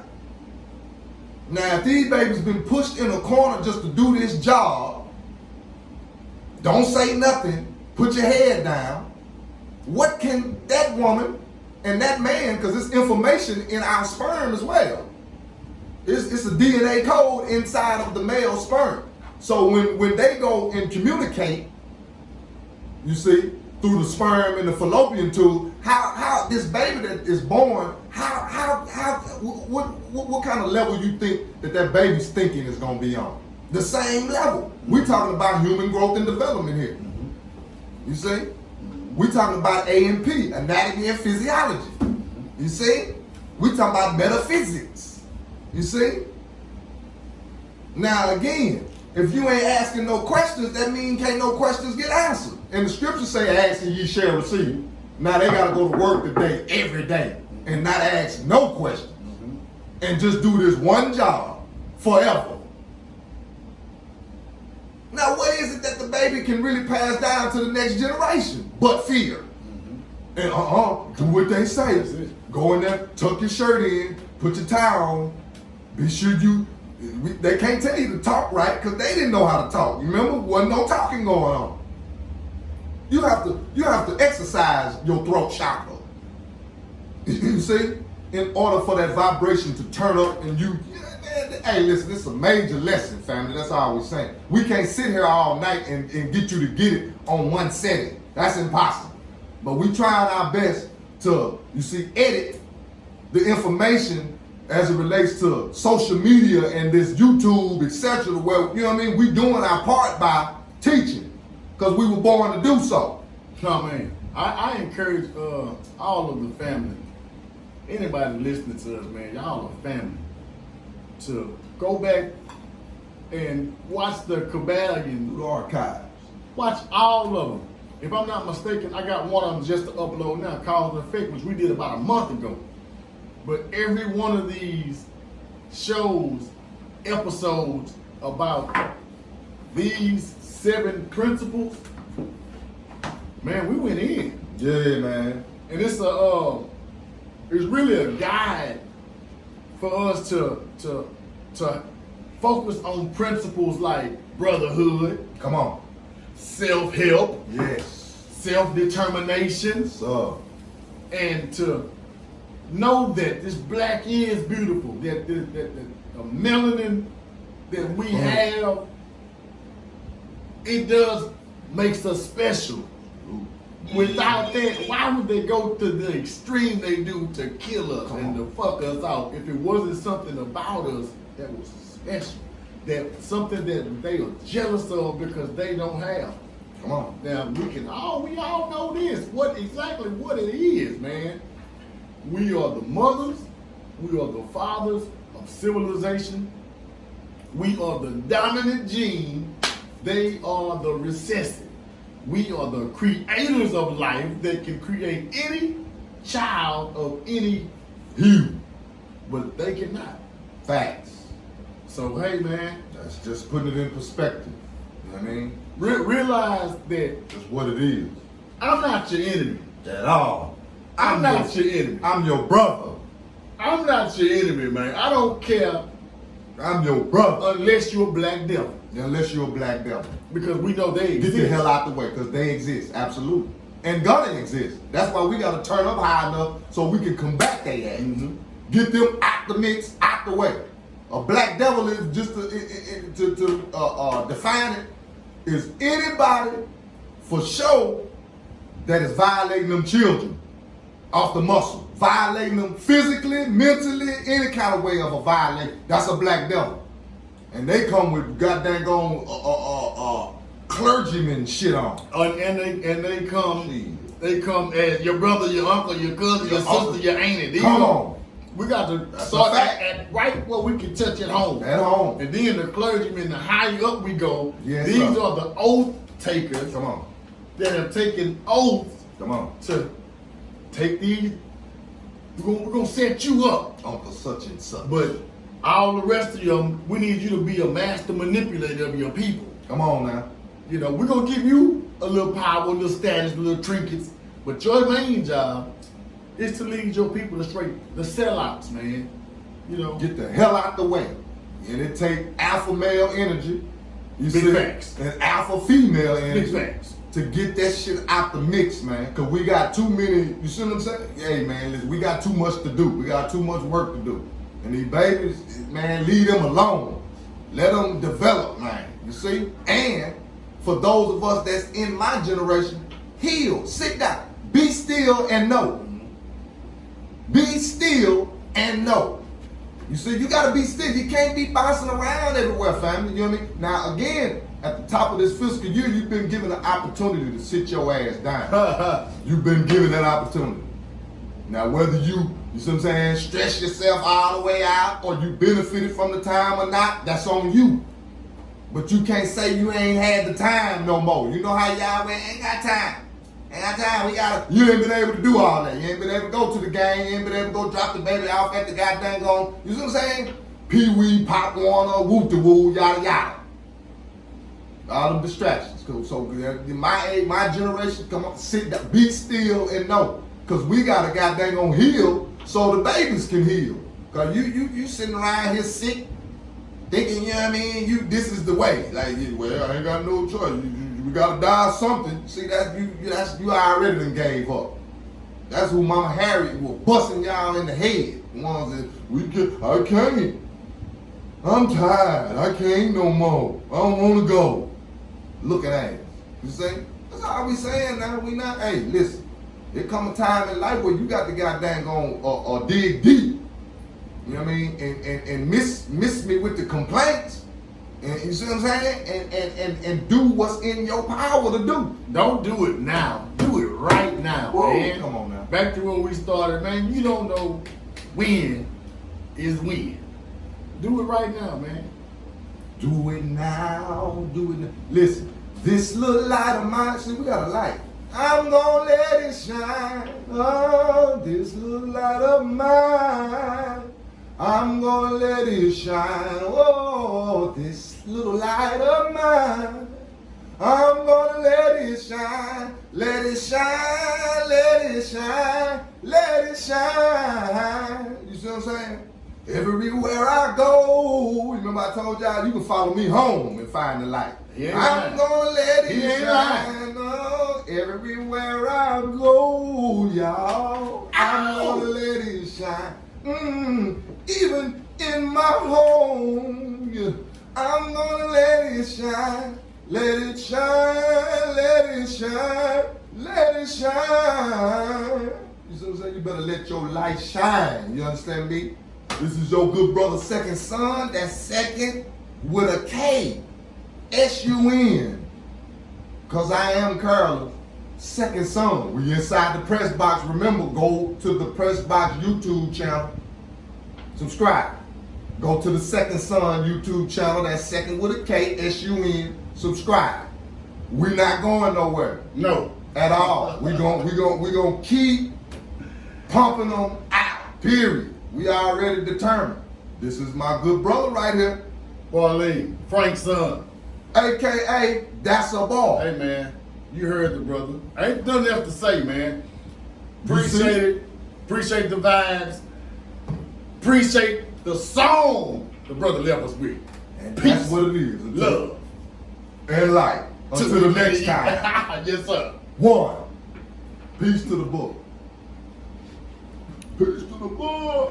Now, if these babies been pushed in a corner just to do this job, don't say nothing, put your head down, what can that woman and that man, because it's information in our sperm as well. It's a DNA code inside of the male sperm. So when they go and communicate, you see, through the sperm and the fallopian tube, how this baby that is born, what kind of level you think that baby's thinking is gonna be on? The same level. We're talking about human growth and development here. You see? We're talking about A&P, anatomy and physiology. You see? We're talking about metaphysics. You see? Now again, if you ain't asking no questions, that means can't no questions get answered. And the scriptures say, ask and ye shall receive. Now they gotta go to work today, every day, and not ask no questions. And just do this one job forever. Now what is it that the baby can really pass down to the next generation? But fear. And do what they say. Go in there, tuck your shirt in, put your tie on. Be sure they can't tell you to talk right because they didn't know how to talk. You remember? Wasn't no talking going on. You have to exercise your throat chakra. You see? In order for that vibration to turn up and hey, listen, this is a major lesson, family. That's all we're saying. We can't sit here all night and get you to get it on one setting. That's impossible. But we trying our best to, you see, edit the information as it relates to social media and this YouTube, etc. Where, you know what I mean, we doing our part by teaching because we were born to do so. No, man. I encourage all of the family, anybody listening to us, man, y'all are family, to go back and watch the Kybalion. The archives. Watch all of them. If I'm not mistaken, I got one of them just to upload now, Cause and Effect, which we did about a month ago. But every one of these shows, episodes about these 7 principles, man, we went in. Yeah, man. And it's really a guide for us to focus on principles like brotherhood. Come on. Self-help. Yes. Self-determination. So. And to know that this black is beautiful, that the melanin that we have, it does makes us special. Without that, why would they go to the extreme they do to kill us and to fuck us out if it wasn't something about us that was special? That something that they are jealous of because they don't have. Come on. Now we all know this. What it is, man. We are the mothers, We are the fathers of civilization. We are the dominant gene. They are the recessive. We are the creators of life that can create any child of any hue, but they cannot. Facts. So hey, man, That's just putting it in perspective. You know what I mean? realize that That's what it is. I'm not your enemy. At all. I'm not your enemy. I'm your brother. I'm not your enemy, man. I don't care I'm your brother. unless you're a black devil, Unless you're a black devil. because we know they Get exist. the hell out the way, because they exist. Absolutely. And gonna exist. That's why we gotta turn up high enough so we can combat their ass. Mhm. Get them out the mix, out the way. A black devil is just to define it, is anybody for sure that is violating them children off the muscle, violating them physically, mentally, any kind of way of a violation. That's a black devil, and they come with goddamn clergyman shit on. And they come. Shit. They come as your brother, your uncle, your cousin, your uncle. sister, your auntie. These Come are- on. We got to That's start a fact. at right where we can touch at home. At home. And then the clergymen, the higher up we go, Yes, these sir. are the oath takers Come on. that have taken oaths Come on. to take these. We're gonna set you up. Uncle such and such. But all the rest of them, we need you to be a master manipulator of your people. Come on now. You know, we're gonna give you a little power, a little status, a little trinkets, but your main job is to lead your people astray. The sellouts, man. You know, Get the hell out the way. And it take alpha male energy. You Big see? facts. And alpha female energy. big facts. To get that shit out the mix, man. Cause we got too many, you see what I'm saying? Hey man, listen, we got too much to do. We got too much work to do. And these babies, man, leave them alone. Let them develop, man. You see? And for those of us that's in my generation, heal, sit down, be still and know. Be still and know. You see, you gotta be still. You can't be bouncing around everywhere, family. You know what I mean? Now, again, at the top of this fiscal year, you've been given an opportunity to sit your ass down. You've been given that opportunity. Now, whether you see what I'm saying, stress yourself all the way out or you benefited from the time or not, that's on you. But you can't say you ain't had the time no more. You know how y'all ain't got time. Ain't got time. You ain't been able to do all that. You ain't been able to go to the game. You ain't been able to go drop the baby off at the goddamn gone. You see what I'm saying? Pee-wee, Pop Warner, whoop-de-woo, yada yada. All them distractions. So my generation, come on, sit down, be still and know. Cause we gotta goddamn on heal so the babies can heal. Cause you sitting around here sick, thinking, you know what I mean, this is the way. Like, well, I ain't got no choice. We gotta die of something. See, you already done gave up. That's who Mama Harriet was busting y'all in the head. The ones that I can't. I'm tired. I can't no more. I don't wanna go. Look at that. You see? That's all we saying now. We not, hey, listen. There come a time in life where you got to goddamn go dig deep. You know what I mean? And miss me with the complaints. And you see what I'm saying? And do what's in your power to do. Don't do it now. Do it right now, Whoa, man. come on now. Back to when we started, man. You don't know when is when. Do it right now, man. Do it now. Do it now. Listen, this little light of mine, see, we got a light. I'm gonna let it shine. Oh, this little light of mine. I'm gonna let it shine. Oh, this little light of mine. I'm gonna let it shine. Let it shine. Let it shine. Let it shine. You see what I'm saying? Everywhere I go, remember I told y'all you can follow me home and find the light. I'm gonna let it shine. Oh, everywhere I go, y'all. I'm gonna let it shine. Even in my home, yeah, I'm gonna let it shine. Let it shine. Let it shine. Let it shine. You see what I'm saying? You better let your light shine. You understand me? This is your good brother, second son. That's second with a K. S-U-N. Because I am Carlos, second son. We inside the press box. Remember, go to the press box YouTube channel. subscribe. Go to the Second Son YouTube channel. That's second with a K, S-U-N. Subscribe. We're not going nowhere No. at all. We're gonna keep pumping them out. Period. We already determined. This is my good brother right here, Boy Lee, Frank's son. AKA That's a Ball. Hey man, you heard the brother. I ain't nothing else to say, man. You see? Appreciate it. Appreciate the vibes. Appreciate the song the brother left us with. And Peace. that's what it is. Love. And light. Until the next time. Yes, sir. One. Peace to the book. Peace to the book.